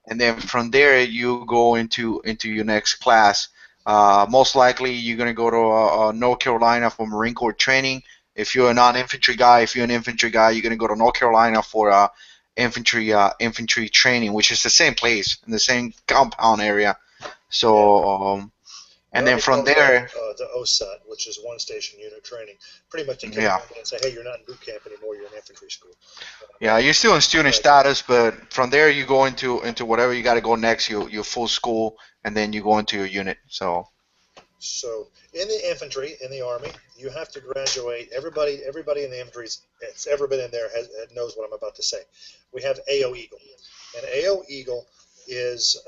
S1: and then from there you go into your next class. Most likely you're gonna go to North Carolina for Marine Corps training. If you're a non-infantry guy, if you're an infantry guy, you're gonna go to North Carolina for infantry training, which is the same place in the same compound area. So, and then from there,
S3: the OSUT, which is one station unit training, pretty much they come
S1: yeah.
S3: in and say, hey, you're not in boot camp anymore, you're in infantry school.
S1: Yeah, you're still in student status, but from there you go into whatever you got to go next, your full school, and then you go into your unit. So.
S3: So in the infantry, in the Army, you have to graduate. Everybody in the infantry that's ever been in there knows what I'm about to say. We have AO Eagle. And AO Eagle is,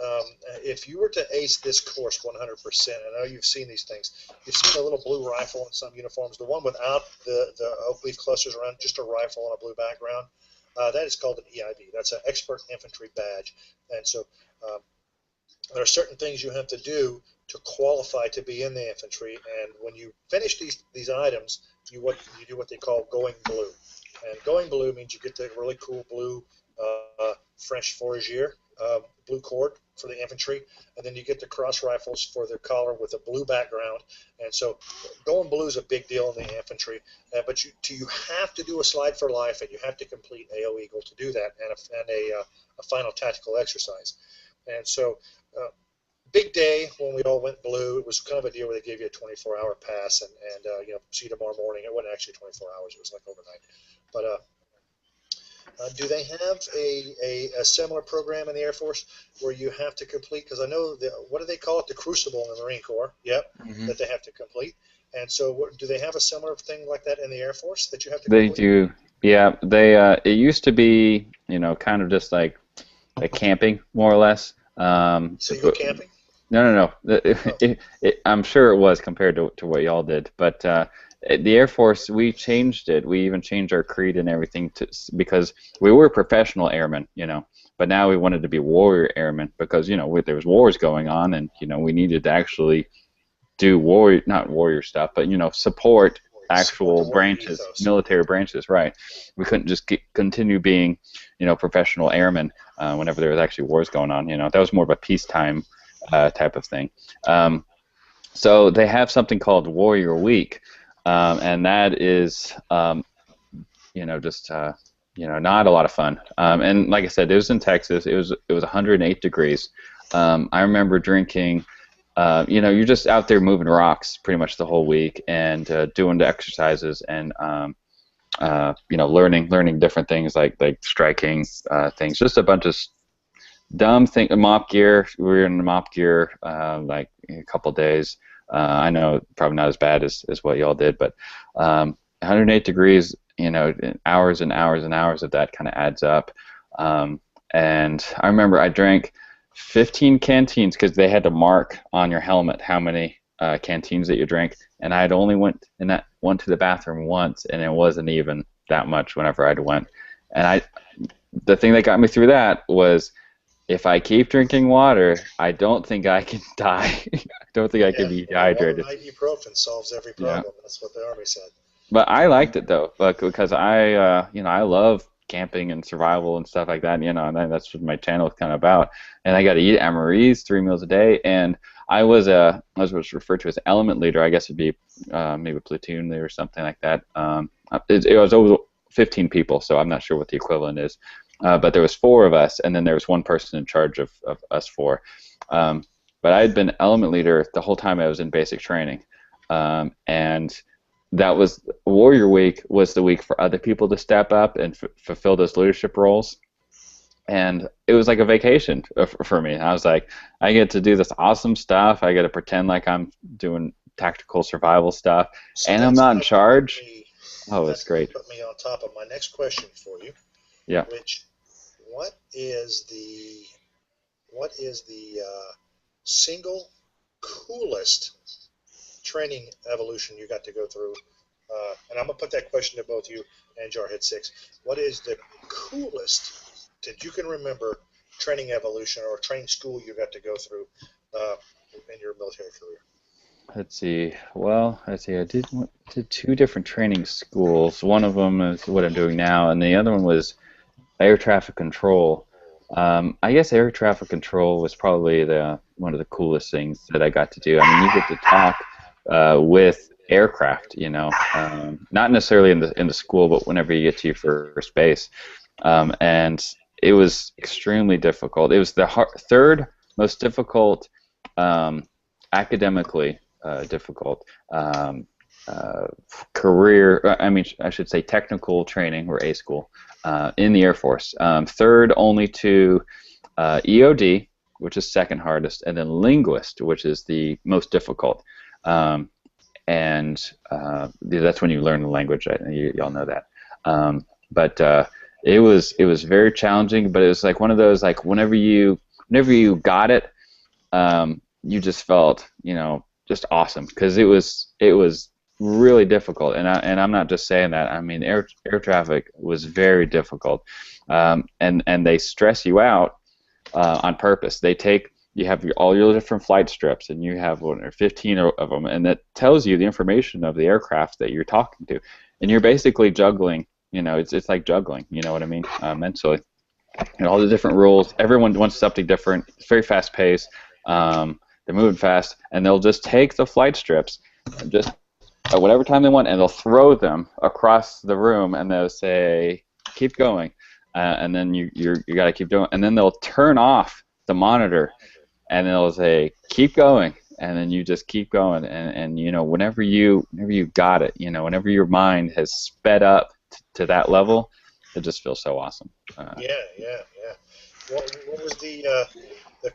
S3: if you were to ace this course 100%, I know you've seen these things. You've seen a little blue rifle in some uniforms. The one without the oak leaf clusters around, just a rifle on a blue background, that is called an EIB. That's an Expert Infantry Badge. And so there are certain things you have to do to qualify to be in the infantry, and when you finish these items, you do what they call going blue. And going blue means you get the really cool blue French Fourragère blue cord for the infantry, and then you get the cross rifles for the collar with a blue background. And so going blue is a big deal in the infantry, but you have to do a slide for life, and you have to complete AO Eagle to do that, and a final tactical exercise. And so big day when we all went blue. It was kind of a deal where they gave you a 24-hour pass, and see you tomorrow morning. It wasn't actually 24 hours. It was like overnight. But do they have a similar program in the Air Force where you have to complete? Because I know what do they call it? The Crucible in the Marine Corps. Yep, that they have to complete. And so, do they have a similar thing like that in the Air Force that you have to complete?
S2: They do. Yeah. They. It used to be, kind of just like camping, more or less.
S3: So you go camping?
S2: No. I'm sure it was compared to what y'all did, but the Air Force, we changed it. We even changed our creed and everything because we were professional airmen, but now we wanted to be warrior airmen because there was wars going on, and we needed to actually do not warrior stuff, but support actual branches, military branches, right? We couldn't just continue being, professional airmen whenever there was actually wars going on. That was more of a peacetime type of thing. So they have something called Warrior Week, and that is, just not a lot of fun. And like I said, it was in Texas. It was 108 degrees. I remember drinking. You're just out there moving rocks pretty much the whole week and doing the exercises and learning different things like striking things. Just a bunch of dumb thing. Mop gear. We were in the mop gear like a couple days. I know probably not as bad as what y'all did, but 108 degrees. Hours and hours and hours of that kind of adds up. And I remember I drank 15 canteens because they had to mark on your helmet how many canteens that you drank, and I had only went to the bathroom once, and it wasn't even that much whenever I went. And the thing that got me through that was, if I keep drinking water, I don't think I can die. I don't think I can be dehydrated.
S3: Ibuprofen solves every problem. Yeah. That's what the Army said.
S2: But I liked it though, because I love camping and survival and stuff like that, and that's what my channel is kind of about. And I got to eat at Marie's 3 meals a day, and I was what's referred to as element leader. I guess it'd be maybe platoon leader or something like that. It was over 15 people, so I'm not sure what the equivalent is. But there was 4 of us, and then there was one person in charge of us 4. But I had been element leader the whole time I was in basic training, and that was Warrior Week was the week for other people to step up and fulfill those leadership roles. And it was like a vacation for me. I was like, I get to do this awesome stuff. I get to pretend like I'm doing tactical survival stuff, and I'm not in charge. It's great.
S3: Put me on top of my next question for you.
S2: Yeah.
S3: What is the single coolest training evolution you got to go through? And I'm going to put that question to both you and Jarhead 6. What is the coolest that you can remember training evolution or training school you got to go through in your military career?
S2: Let's see. I did 2 different training schools. One of them is what I'm doing now, and the other one was air traffic control. I guess air traffic control was probably one of the coolest things that I got to do. I mean, you get to talk with aircraft, not necessarily in the school, but whenever you get to your first base. And it was extremely difficult. It was the third most difficult, academically difficult career. I should say technical training, or A school, in the Air Force. Third only to EOD, which is second hardest, and then linguist, which is the most difficult. And that's when you learn the language. Y'all know that. But it was very challenging. But it was like one of those, like whenever you got it, you just felt, just awesome, because it was really difficult. And I'm not just saying that. I mean, air traffic was very difficult, and they stress you out on purpose. You have all your different flight strips, and you have 15 of them, and that tells you the information of the aircraft that you're talking to, and you're basically juggling. It's like juggling. You know what I mean? Mentally, all the different rules. Everyone wants something different. It's very fast paced. They're moving fast, and they'll just take the flight strips, just at whatever time they want, and they'll throw them across the room, and they'll say, "Keep going," and then you got to keep doing, and then they'll turn off the monitor, and they'll say, "Keep going," and then you just keep going, and whenever you got it, whenever your mind has sped up to that level, it just feels so awesome.
S3: Yeah. What was the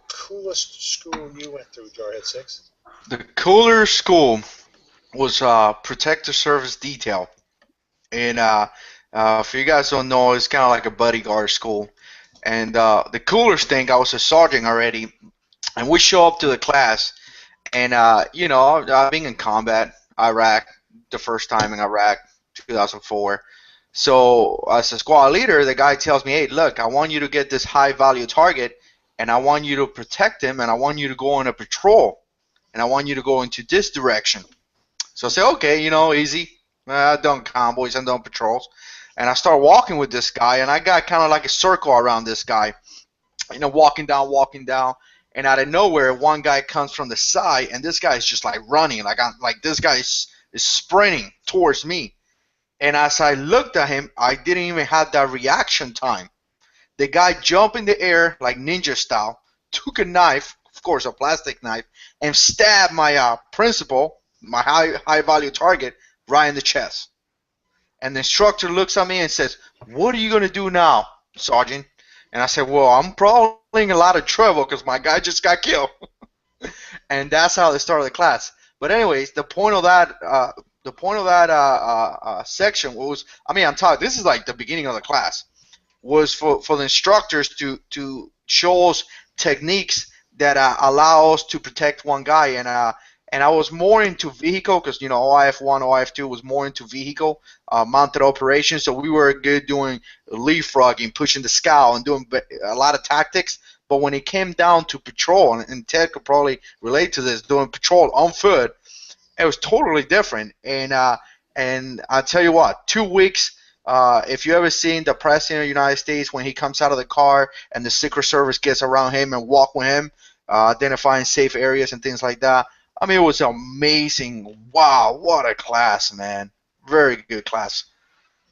S3: coolest school you went through, Jarhead 6?
S1: The cooler school was Protective Service Detail. And for you guys don't know, it's kind of like a bodyguard school. And the coolest thing, I was a sergeant already, and we show up to the class, and being in combat, Iraq, the first time in Iraq, 2004. So as a squad leader, the guy tells me, "Hey, look, I want you to get this high-value target, and I want you to protect him, and I want you to go on a patrol, and I want you to go into this direction." So I say, "Okay, easy. I've done convoys, I've done patrols." And I start walking with this guy, and I got kind of like a circle around this guy, walking down, and out of nowhere, one guy comes from the side, and this guy is just like running, like this guy is sprinting towards me. And as I looked at him, I didn't even have that reaction time. The guy jumped in the air like ninja style, took a knife, of course a plastic knife, and stabbed my principal, my high value target, right in the chest. And the instructor looks at me and says, "What are you going to do now, Sergeant?" And I said, "Well, I'm probably in a lot of trouble because my guy just got killed." And that's how they started the class. But anyways, the point of that section was, I'm talking, this is like the beginning of the class, was for the instructors to show us techniques that allow us to protect one guy. And I was more into vehicle because, OIF1, OIF2 was more into vehicle mounted operations. So we were good doing leapfrogging, pushing the scow, and doing a lot of tactics. But when it came down to patrol, and Ted could probably relate to this, doing patrol on foot, it was totally different. And I'll tell you what, 2 weeks, if you ever seen the President of the United States when he comes out of the car and the Secret Service gets around him and walk with him, identifying safe areas and things like that, it was amazing. Wow, what a class, man. Very good class.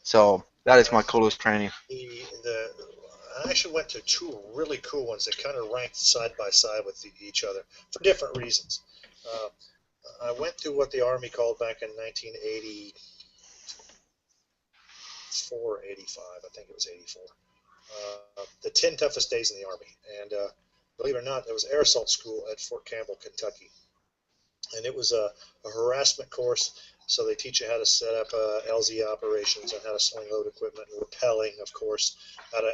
S1: So that is my coolest training.
S3: I actually went to 2 really cool ones that kind of ranked side by side with each other for different reasons. I went to what the Army called back in 1984, 85, I think it was 84, the 10 toughest days in the Army. And believe it or not, there was air assault school at Fort Campbell, Kentucky. And it was a harassment course, so they teach you how to set up LZ operations and how to sling load equipment and rappelling, of course, out of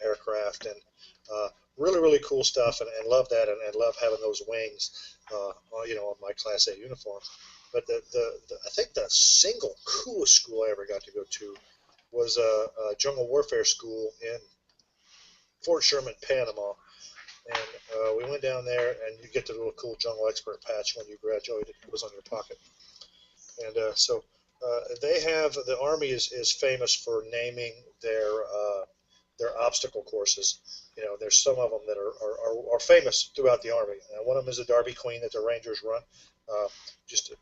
S3: aircraft, and really, really cool stuff, and love that, and love having those wings, on my Class A uniform. But I think the single coolest school I ever got to go to was a jungle warfare school in Fort Sherman, Panama. And we went down there, and you get the little cool jungle expert patch when you graduated. It was on your pocket. And so they have, the Army is famous for naming their obstacle courses. There's some of them that are famous throughout the Army. One of them is the Darby Queen that the Rangers run, just a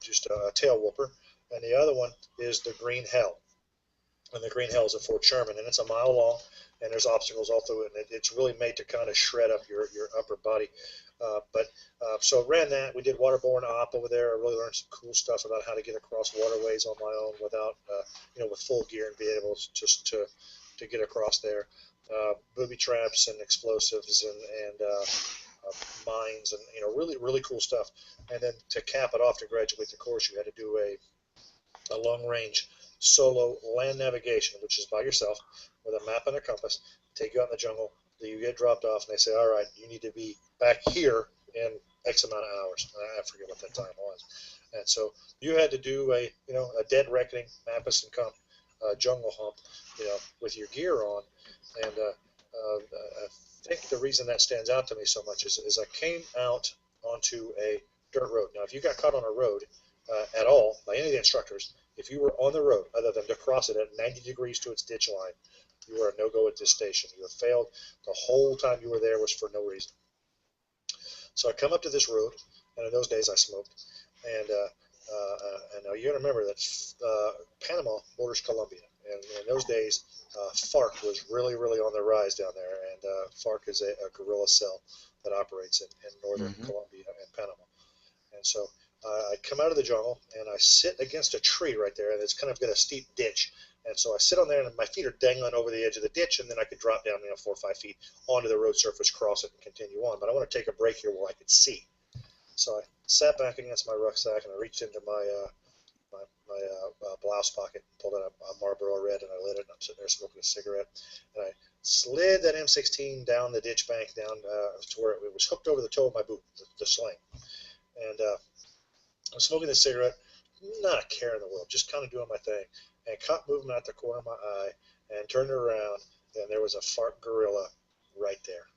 S3: tail whooper. And the other one is the Green Hell. And the Green Hell is at Fort Sherman, and it's a mile long, and there's obstacles all through it, and it's really made to kind of shred up your upper body. So I ran that. We did waterborne op over there. I really learned some cool stuff about how to get across waterways on my own without, with full gear, and be able to get across there. Booby traps and explosives and mines, and really really cool stuff. And then to cap it off, to graduate the course, you had to do a long range solo land navigation, which is by yourself with a map and a compass. Take you out in the jungle. You get dropped off, and they say, all right, you need to be back here in X amount of hours. I forget what that time was. And so you had to do a dead reckoning, Mappus and Comp jungle hump, with your gear on. And I think the reason that stands out to me so much is I came out onto a dirt road. Now, if you got caught on a road at all by any of the instructors, if you were on the road other than to cross it at 90 degrees to its ditch line, you were a no-go at this station. You have failed. The whole time you were there was for no reason. So I come up to this road, and in those days I smoked. And now you got to remember that Panama borders Colombia. And in those days, FARC was really, really on the rise down there. And FARC is a guerrilla cell that operates in northern Colombia and Panama. And so I come out of the jungle, and I sit against a tree right there, and it's kind of got a steep ditch. And so I sit on there, and my feet are dangling over the edge of the ditch, and then I could drop down 4 or 5 feet onto the road surface, cross it, and continue on. But I want to take a break here where I could see. So I sat back against my rucksack, and I reached into my blouse pocket, pulled out a Marlboro Red, and I lit it, and I'm sitting there smoking a cigarette. And I slid that M16 down the ditch bank, down to where it was hooked over the toe of my boot, the sling. And I'm smoking this cigarette, not a care in the world, just kind of doing my thing. And caught movement out the corner of my eye, and turned around, and there was a FARC guerrilla right there.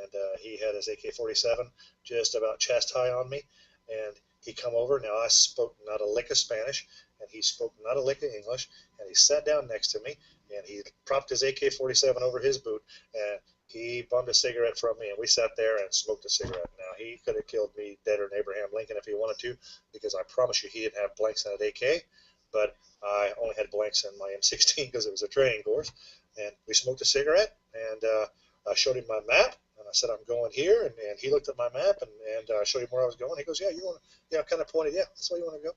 S3: And he had his AK-47 just about chest high on me, and he come over. Now, I spoke not a lick of Spanish, and he spoke not a lick of English, and he sat down next to me, and he propped his AK-47 over his boot, and he bummed a cigarette from me, and we sat there and smoked a cigarette. Now, he could have killed me deader than Abraham Lincoln if he wanted to, because I promise you he didn't have blanks in that AK, but I only had blanks in my M16 because it was a training course. And we smoked a cigarette, and I showed him my map, and I said, I'm going here, and he looked at my map, and I showed him where I was going. He goes, yeah, you want to, kind of pointed, yeah, that's where you want to go.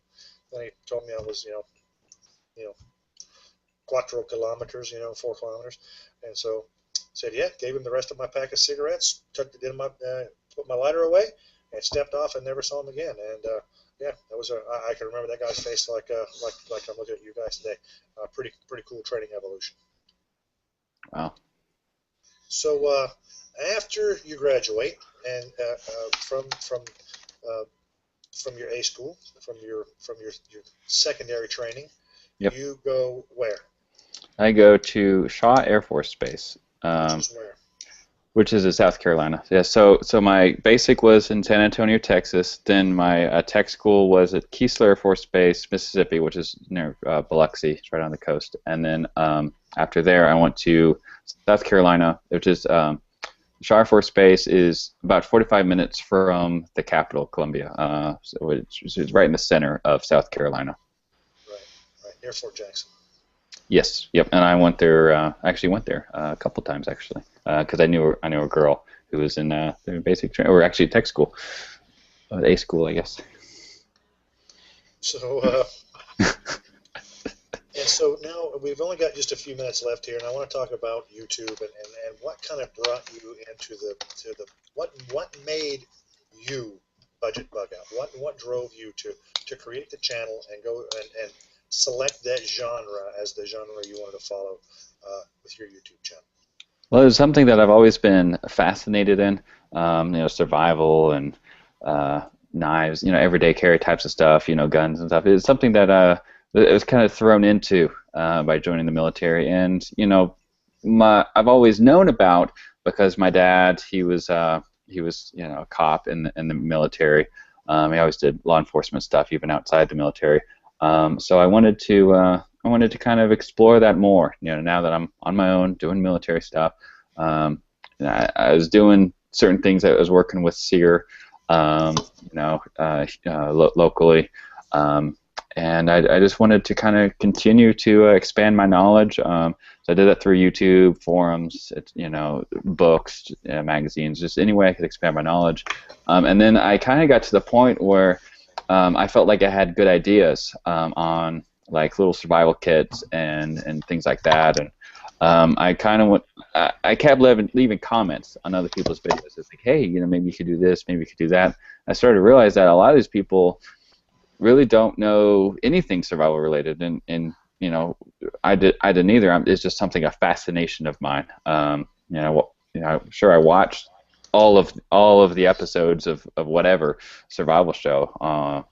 S3: Then he told me I was, 4 kilometers, 4 kilometers. And so I said, yeah, gave him the rest of my pack of cigarettes, tucked it in put my lighter away, and stepped off and never saw him again. And yeah, that was I can remember that guy's face like I'm looking at you guys today. Pretty cool training evolution.
S2: Wow.
S3: So after you graduate and from your A school, from your secondary training,
S2: yep.
S3: You go where?
S2: I go to Shaw Air Force Base.
S3: Which is where?
S2: Which is in South Carolina. Yeah. So my basic was in San Antonio, Texas. Then my tech school was at Keesler Air Force Base, Mississippi, which is near Biloxi. It's right on the coast. And then after there, I went to South Carolina, which is Shaw Air Force Base is about 45 minutes from the capital, Columbia. So it's right in the center of South Carolina.
S3: Right, near Fort Jackson.
S2: Yes, yep, and I went there. Actually, went there a couple times actually, because I knew a girl who was in basic training, or actually tech school, A school, I guess.
S3: So, and so now we've only got just a few minutes left here, and I want to talk about YouTube and what kind of brought you into what made you Budget Bugout? What drove you to create the channel and go and select that genre as the genre you wanted to follow with your YouTube channel?
S2: Well, it was something that I've always been fascinated in, survival and knives, everyday carry types of stuff, guns and stuff. It's something that it was kind of thrown into by joining the military, and I've always known about, because my dad, he was a cop in the military. He always did law enforcement stuff even outside the military. So I wanted to kind of explore that more. Now that I'm on my own doing military stuff, I was doing certain things. I was working with SEER, locally, and I just wanted to kind of continue to expand my knowledge. So I did that through YouTube, forums, books, magazines, just any way I could expand my knowledge. And then I kind of got to the point where I felt like I had good ideas on like little survival kits and things like that, and I kind of I kept leaving comments on other people's videos. It's like, hey, maybe you could do this, maybe you could do that. I started to realize that a lot of these people really don't know anything survival related, and I didn't either. It's just something, a fascination of mine. Sure, I watched all of the episodes of whatever survival show,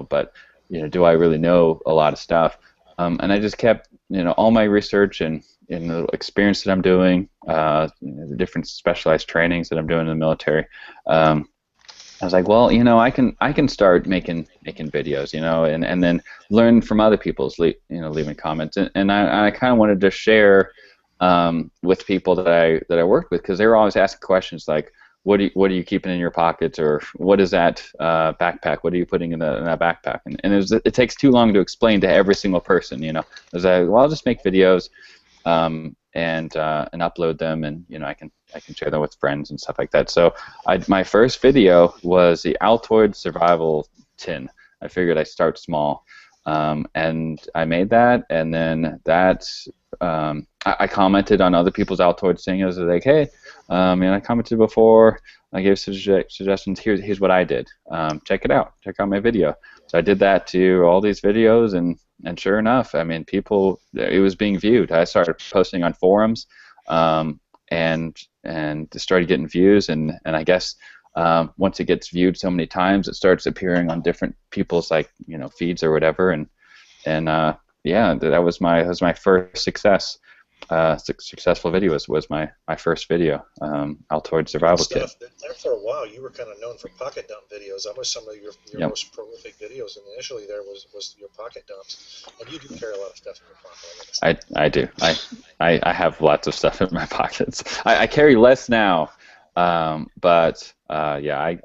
S2: but do I really know a lot of stuff? And I just kept, all my research and the experience that I'm doing, the different specialized trainings that I'm doing in the military. I was like, well, I can start making videos, and then learn from other people's, leaving comments, and I kind of wanted to share with people that I worked with, because they were always asking questions like, what are you keeping in your pockets, or what is that backpack? What are you putting in that backpack? And it takes too long to explain to every single person, I was like, well, I'll just make videos and upload them, and I can share them with friends and stuff like that. So my first video was the Altoid Survival Tin. I figured I'd start small, and I made that, and then I commented on other people's Altoid things. I was like, hey, I commented before. I gave suggestions. Here's what I did. Check it out. Check out my video. So I did that to all these videos, and sure enough, people, it was being viewed. I started posting on forums, and started getting views, and I guess once it gets viewed so many times, it starts appearing on different people's feeds or whatever, and yeah, that was my first success. Successful video was my first video, Altoid Survival Kit.
S3: There for a while, you were kind of known for pocket dump videos. That was some of your
S2: Yep.
S3: most prolific videos, and initially there was your pocket dumps. And you do carry a lot of stuff in your pocket.
S2: I do. I have lots of stuff in my pockets. I carry less now, but yeah,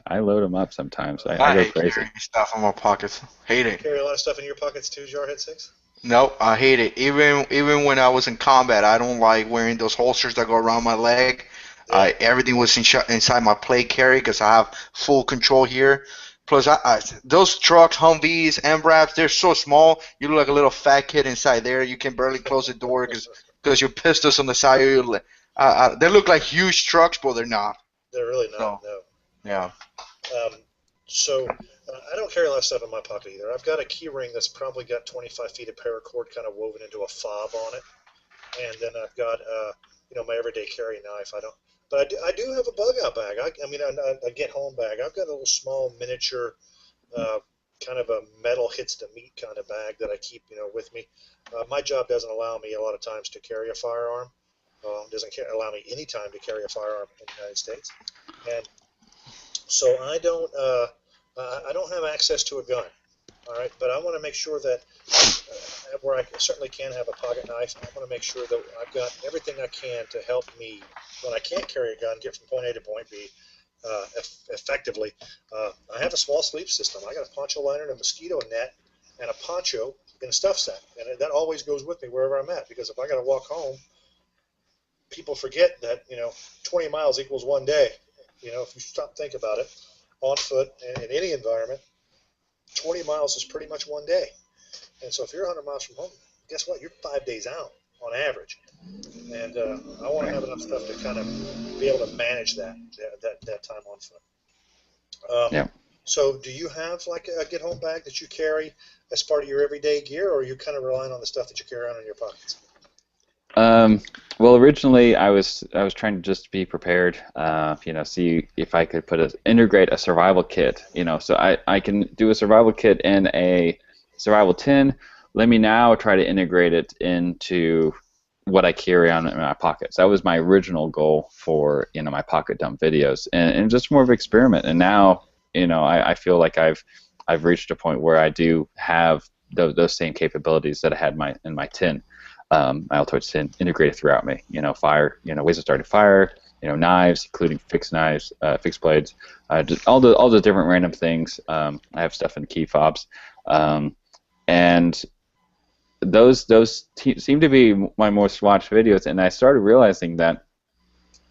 S2: I load them up sometimes. I go
S1: hate
S2: crazy.
S1: carrying stuff in my pockets. Hate
S3: You
S1: it.
S3: carry a lot of stuff in your pockets too, Jarhead 6?
S1: No, I hate it. Even when I was in combat, I don't like wearing those holsters that go around my leg.
S3: Yeah.
S1: Everything was inside my plate carry because I have full control here. Plus, those trucks, Humvees, MRAPs, they're so small. You look like a little fat kid inside there. You can barely close the door because your pistols on the side of your they look like huge trucks, but they're not.
S3: They're really not, no.
S1: Yeah.
S3: So I don't carry a lot of stuff in my pocket either. I've got a key ring that's probably got 25 feet of paracord kind of woven into a fob on it, and then I've got my everyday carry knife. But I do have a bug out bag. A get home bag. I've got a little small miniature kind of a metal hits the meat kind of bag that I keep with me. My job doesn't allow me a lot of times to carry a firearm. Doesn't allow me any time to carry a firearm in the United States, and so I don't have access to a gun. All right, but I want to make sure that where I certainly can have a pocket knife, I want to make sure that I've got everything I can to help me when I can't carry a gun, get from point A to point B effectively. I have a small sleep system. I got a poncho liner and a mosquito net and a poncho in a stuff sack, and that always goes with me wherever I'm at, because if I got to walk home, people forget that 20 miles equals one day. If you stop and think about it, on foot in any environment, 20 miles is pretty much one day. And so if you're 100 miles from home, guess what? You're 5 days out on average. And I want to have enough stuff to kind of be able to manage that time on foot.
S2: Yeah.
S3: So do you have like a get home bag that you carry as part of your everyday gear, or are you kind of relying on the stuff that you carry around in your pockets?
S2: Well, originally I was trying to just be prepared, see if I could integrate a survival kit, so I can do a survival kit in a survival tin. Let me now try to integrate it into what I carry on in my pockets. That was my original goal for, my pocket dump videos, and just more of an experiment. And now, I feel like I've reached a point where I do have those same capabilities that I had in my tin. My Altoid tin integrated throughout me. Fire, ways of starting fire, knives, including fixed knives, fixed blades, just all the different random things. I have stuff in key fobs, and those seem to be my most watched videos. And I started realizing that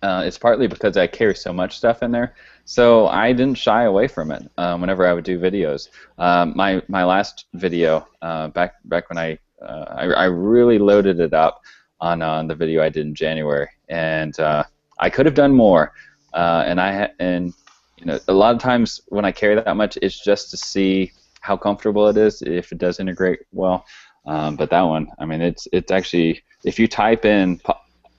S2: it's partly because I carry so much stuff in there, so I didn't shy away from it whenever I would do videos. My last video back when I really loaded it up on the video I did in January, and I could have done more. And you know, a lot of times when I carry that much, it's just to see how comfortable it is, if it does integrate well. But that one, I mean, it's actually, if you type in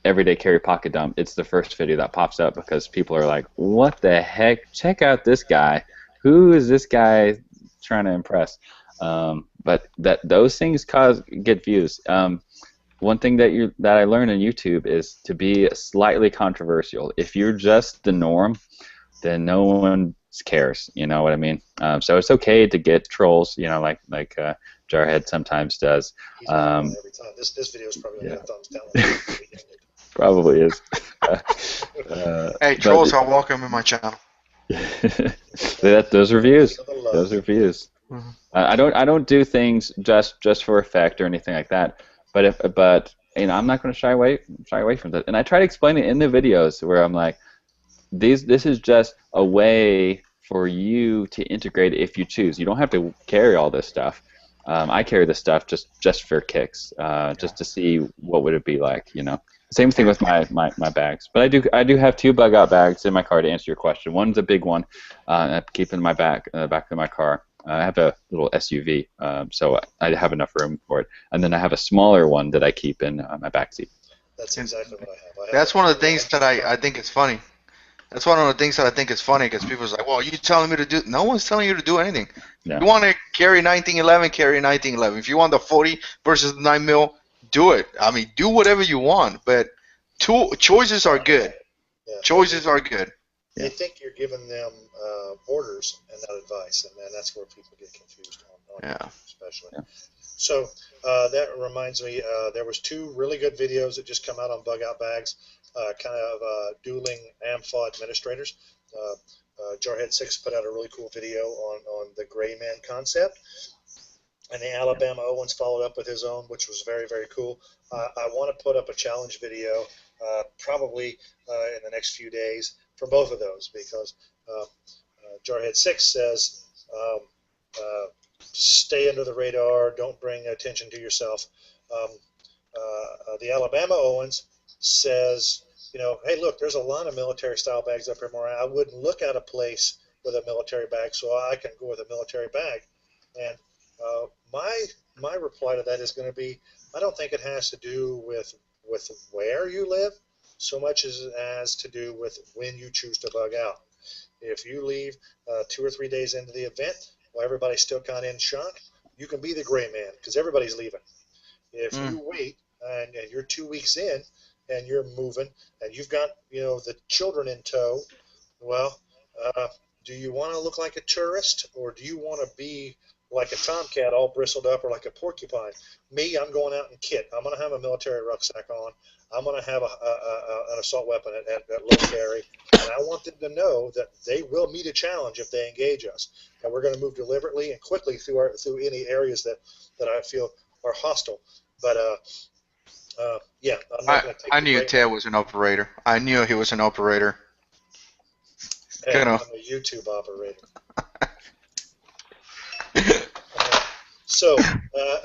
S2: everyday carry pocket dump, it's the first video that pops up because people are like, what the heck? Check out this guy. Who is this guy trying to impress? But those things get views. One thing that I learned on YouTube is to be slightly controversial. If you're just the norm, then no one cares. You know what I mean? So it's okay to get trolls. You know, like Jarhead sometimes does.
S3: He's every time. This video is probably going to thumbs down.
S2: Probably is.
S1: Hey, trolls are welcome in my channel.
S2: Those are views. Those are views.
S1: Mm-hmm.
S2: I don't do things just for effect or anything like that. But you know, I'm not going to shy away from that. And I try to explain it in the videos where I'm like, this is just a way for you to integrate it if you choose. You don't have to carry all this stuff. I carry this stuff just for kicks, just to see what would it be like, you know. Same thing with my bags. But I do have 2 bug out bags in my car to answer your question. One's a big one, I keep in my back of my car. I have a little SUV, so I have enough room for it. And then I have a smaller one that I keep in my back seat.
S3: That's exactly what I have.
S1: That's one of the things that I think is funny. That's one of the things that I think is funny because people's like, well, you're telling me to do. No one's telling you to do anything.
S2: Yeah.
S1: You want to carry 1911, carry 1911. If you want the 40 versus the 9mm, do it. I mean, do whatever you want, but choices are good.
S3: Yeah.
S1: Choices are good.
S3: They think you're giving them orders and not advice, and that's where people get confused on
S1: Yeah.
S3: especially.
S2: Yeah.
S3: So that reminds me, there was 2 really good videos that just come out on bug out bags, kind of dueling AMFAW administrators. Jarhead 6 put out a really cool video on the gray man concept, and the Alabama Owens followed up with his own, which was very, very cool. I want to put up a challenge video probably in the next few days for both of those, because Jarhead 6 says stay under the radar, don't bring attention to yourself. The Alabama Owens says, you know, hey, look, there's a lot of military-style bags up here, Moran. I wouldn't look at a place with a military bag, so I can go with a military bag. And my reply to that is going to be, I don't think it has to do with where you live so much as to do with when you choose to bug out. If you leave 2 or 3 days into the event while everybody's still kind of in shock, you can be the gray man because everybody's leaving. If you wait and you're 2 weeks in and you're moving and you've got, you know, the children in tow, well, do you want to look like a tourist or do you want to be like a tomcat all bristled up or like a porcupine? Me, I'm going out in kit. I'm going to have a military rucksack on. I'm going to have an assault weapon at low carry, and I want them to know that they will meet a challenge if they engage us. And we're going to move deliberately and quickly through any areas that I feel are hostile. But yeah, I'm not going to take
S1: I knew Ted was an operator. I knew he was an operator.
S3: Hey, I'm a YouTube operator. So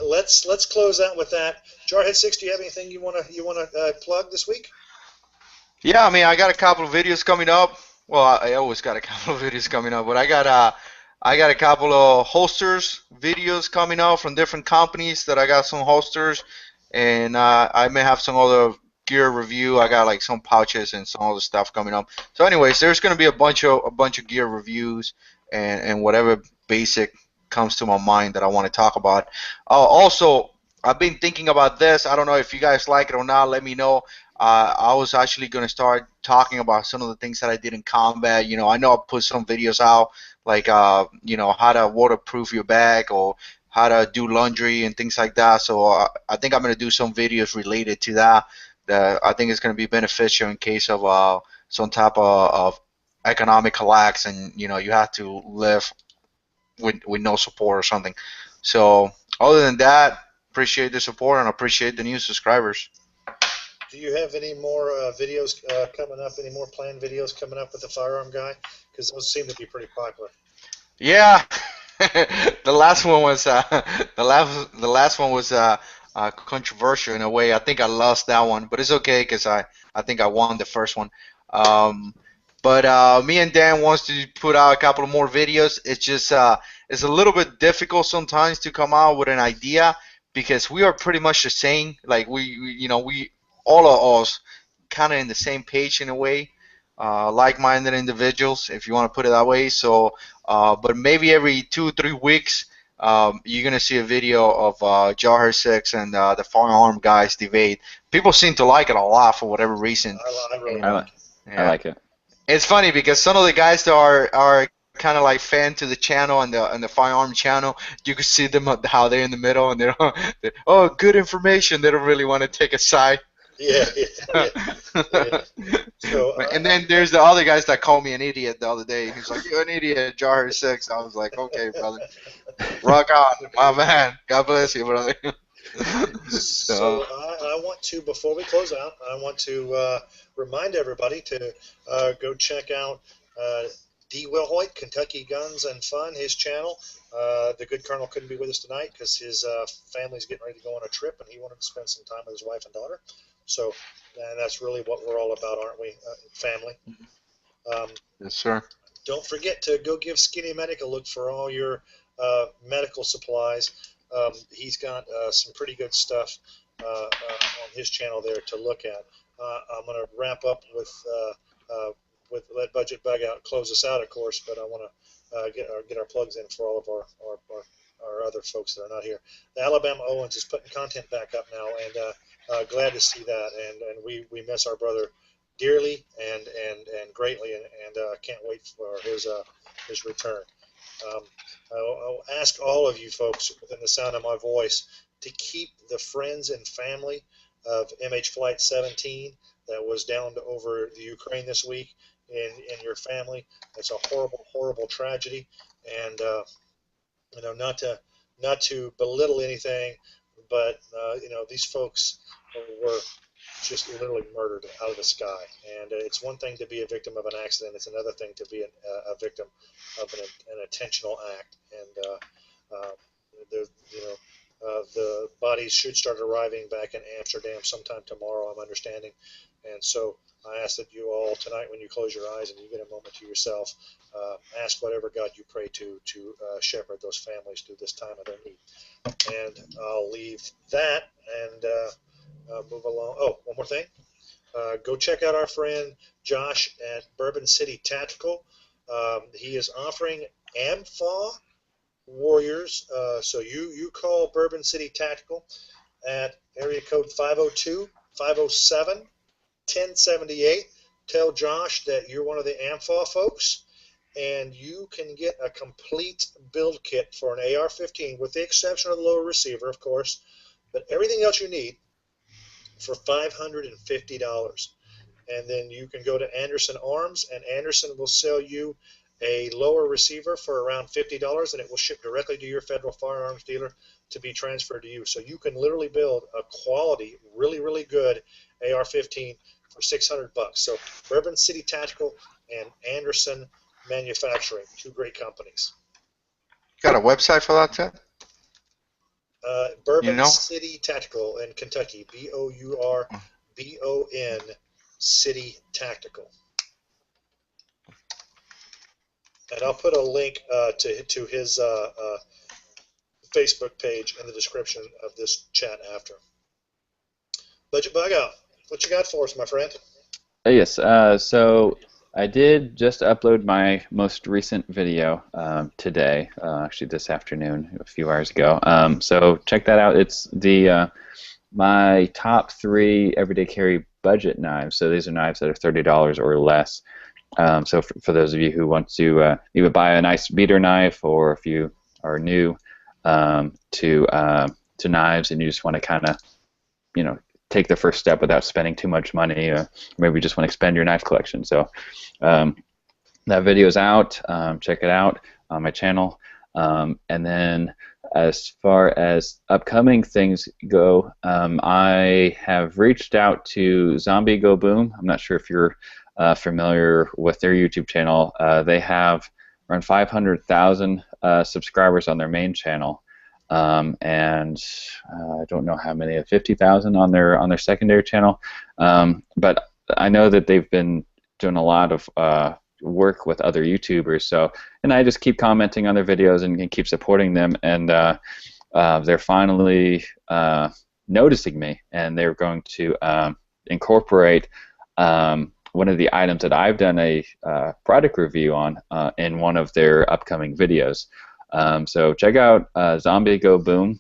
S3: let's close out with that. Jarhead 6, do you have anything you want to plug this week?
S1: Yeah, I mean, I got a couple of videos coming up. Well, I always got a couple of videos coming up, but I got a couple of holsters videos coming out from different companies that I got some holsters, and I may have some other gear review. I got like some pouches and some other stuff coming up. So, anyways, there's gonna be a bunch of gear reviews and whatever basic comes to my mind that I want to talk about. Also, I've been thinking about this. I don't know if you guys like it or not. Let me know. I was actually going to start talking about some of the things that I did in combat. You know, I know I put some videos out, like, you know, how to waterproof your bag or how to do laundry and things like that. So I think I'm going to do some videos related to that. I think it's going to be beneficial in case of some type of economic collapse and, you know, you have to live with no support or something. So other than that, appreciate the support and appreciate the new subscribers.
S3: Do you have any more videos coming up? Any more planned videos coming up with the firearm guy? Because those seem to be pretty popular.
S1: Yeah, the last one was controversial in a way. I think I lost that one, but it's okay because I think I won the first one. Um, but me and Dan wants to put out a couple of more videos. It's just it's a little bit difficult sometimes to come out with an idea because we are pretty much the same. Like we all of us kind of in the same page in a way, like-minded individuals, if you want to put it that way. So, but maybe every 2 3 weeks, you're gonna see a video of JARHEADS 6 and the firearm guys debate. People seem to like it a lot for whatever reason.
S3: I really
S2: I,
S3: like
S2: li-
S3: it.
S2: I
S1: Yeah.
S2: like it.
S1: It's funny because some of the guys that are kind of like fan to the channel and the firearm channel, you can see them how they're in the middle and they're oh, good information. They don't really want to take a side.
S3: Yeah, yeah, yeah. So
S1: And then there's the other guys that called me an idiot the other day. He's like, "You're an idiot, Jar 6." I was like, "Okay, brother, rock on, my man. God bless you, brother."
S3: So
S1: So,
S3: I want to, before we close out, I want to remind everybody to go check out D. Will Hoyt, Kentucky Guns and Fun, his channel. The good colonel couldn't be with us tonight because his family's getting ready to go on a trip, and he wanted to spend some time with his wife and daughter. So, and that's really what we're all about, aren't we? Family.
S1: yes, sir.
S3: Don't forget to go give Skinny Medic a look for all your medical supplies. He's got some pretty good stuff on his channel there to look at. I'm going to wrap up with let Budget Bugout close us out, of course, but I want to get our plugs in for all of our other folks that are not here. The Alabama Owens is putting content back up now, and glad to see that. And we miss our brother dearly and greatly, and can't wait for his return. I'll ask all of you folks within the sound of my voice to keep the friends and family of MH Flight 17 that was down over the Ukraine this week in your family. It's a horrible, horrible tragedy, and not to belittle anything, but these folks were just literally murdered out of the sky. And it's one thing to be a victim of an accident; it's another thing to be a victim of an intentional act. And the bodies should start arriving back in Amsterdam sometime tomorrow, I'm understanding. And so I ask that you all tonight, when you close your eyes and you get a moment to yourself, ask whatever God you pray to shepherd those families through this time of their need. And I'll leave that and move along. Oh, one more thing. Go check out our friend Josh at Bourbon City Tactical. He is offering AMFAW Warriors. So you call Bourbon City Tactical at area code 502-507-1078. Tell Josh that you're one of the AMFAW folks, and you can get a complete build kit for an AR-15, with the exception of the lower receiver, of course, but everything else you need for $550. And then you can go to Anderson Arms, and Anderson will sell you a lower receiver for around $50, and it will ship directly to your federal firearms dealer to be transferred to you. So you can literally build a quality, really, really good AR-15 for $600. So Bourbon City Tactical and Anderson Manufacturing, two great companies.
S1: Got a website for that, Ted?
S3: Bourbon City Tactical in Kentucky, BOURBON City Tactical. And I'll put a link to his Facebook page in the description of this chat after. Budget Bugout, what you got for us, my friend?
S2: Yes, so I did just upload my most recent video today, actually this afternoon, a few hours ago. So check that out. It's my top 3 everyday carry budget knives. So these are knives that are $30 or less. So for those of you who want to either buy a nice beater knife, or if you are new to knives and you just want to kind of, take the first step without spending too much money, or maybe you just want to expand your knife collection. So that video is out. Check it out on my channel. And then as far as upcoming things go, I have reached out to Zombie Go Boom. I'm not sure if you're familiar with their YouTube channel. They have around 500,000 subscribers on their main channel. and I don't know how many, 50,000 on their secondary channel. But I know that they've been doing a lot of work with other YouTubers, and I just keep commenting on their videos and keep supporting them, and they're finally noticing me, and they're going to incorporate one of the items that I've done a product review on in one of their upcoming videos. So check out Zombie Go Boom,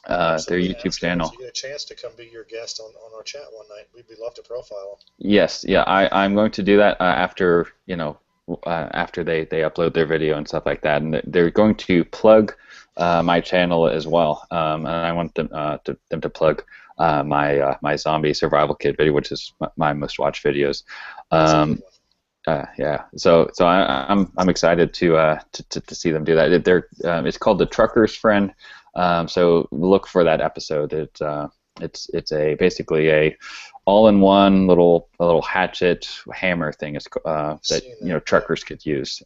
S2: their YouTube channel.
S3: You get a chance to come be your guest on our chat one night. We'd love to profile them.
S2: Yes, yeah, I'm going to do that after after they upload their video and stuff like that, and they're going to plug my channel as well, and I want them to plug my zombie survival kit video, which is my most watched videos. Yeah, so I'm excited to see them do that. It's called The Trucker's Friend. So look for that episode. It's basically a all-in-one little hatchet hammer thing that truckers could use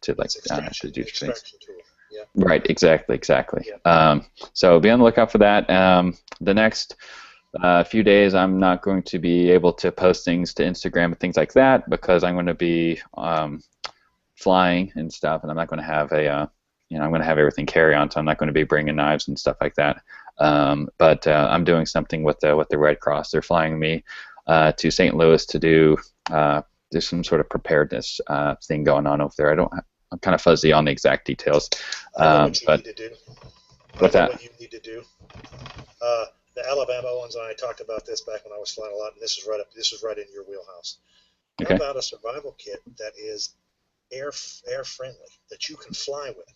S2: to do things.
S3: Yeah.
S2: Right, exactly.
S3: Yeah.
S2: So be on the lookout for that. The next few days, I'm not going to be able to post things to Instagram and things like that because I'm going to be flying and stuff, and I'm not going to have I'm going to have everything carry on, so I'm not going to be bringing knives and stuff like that. But I'm doing something with the Red Cross. They're flying me to St. Louis to do there's some sort of preparedness thing going on over there. I'm kind of fuzzy on the exact details.
S3: What you need to do.
S2: What's that?
S3: What you need to do. The Alabama ones, and I talked about this back when I was flying a lot, and this is right in your wheelhouse.
S2: Okay.
S3: How about a survival kit that is air friendly, that you can fly with?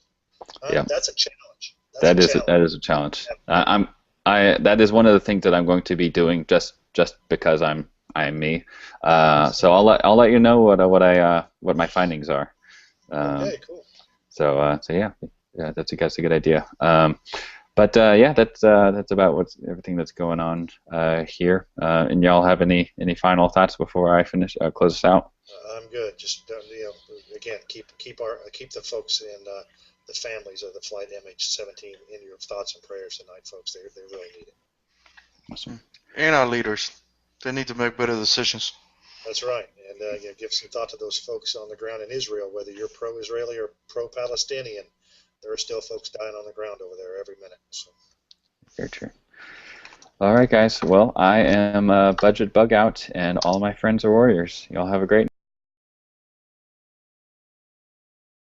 S2: Yeah.
S3: That's a challenge.
S2: That is a challenge. That is one of the things that I'm going to be doing just because I am me. So I'll let you know what my findings are.
S3: Okay, cool.
S2: So yeah, that's a good idea. But yeah, that's about everything that's going on here. And y'all have any final thoughts before I finish close this out?
S3: I'm good. Just again, keep the folks and the families of the flight MH17 in your thoughts and prayers tonight, folks. They really need it.
S2: Awesome.
S1: And our leaders, they need to make better decisions.
S3: That's right, and give some thought to those folks on the ground in Israel, whether you're pro-Israeli or pro-Palestinian. There are still folks dying on the ground over there every minute. So.
S2: Very true. All right, guys. Well, I am Budget Bugout, and all my friends are warriors. Y'all have a great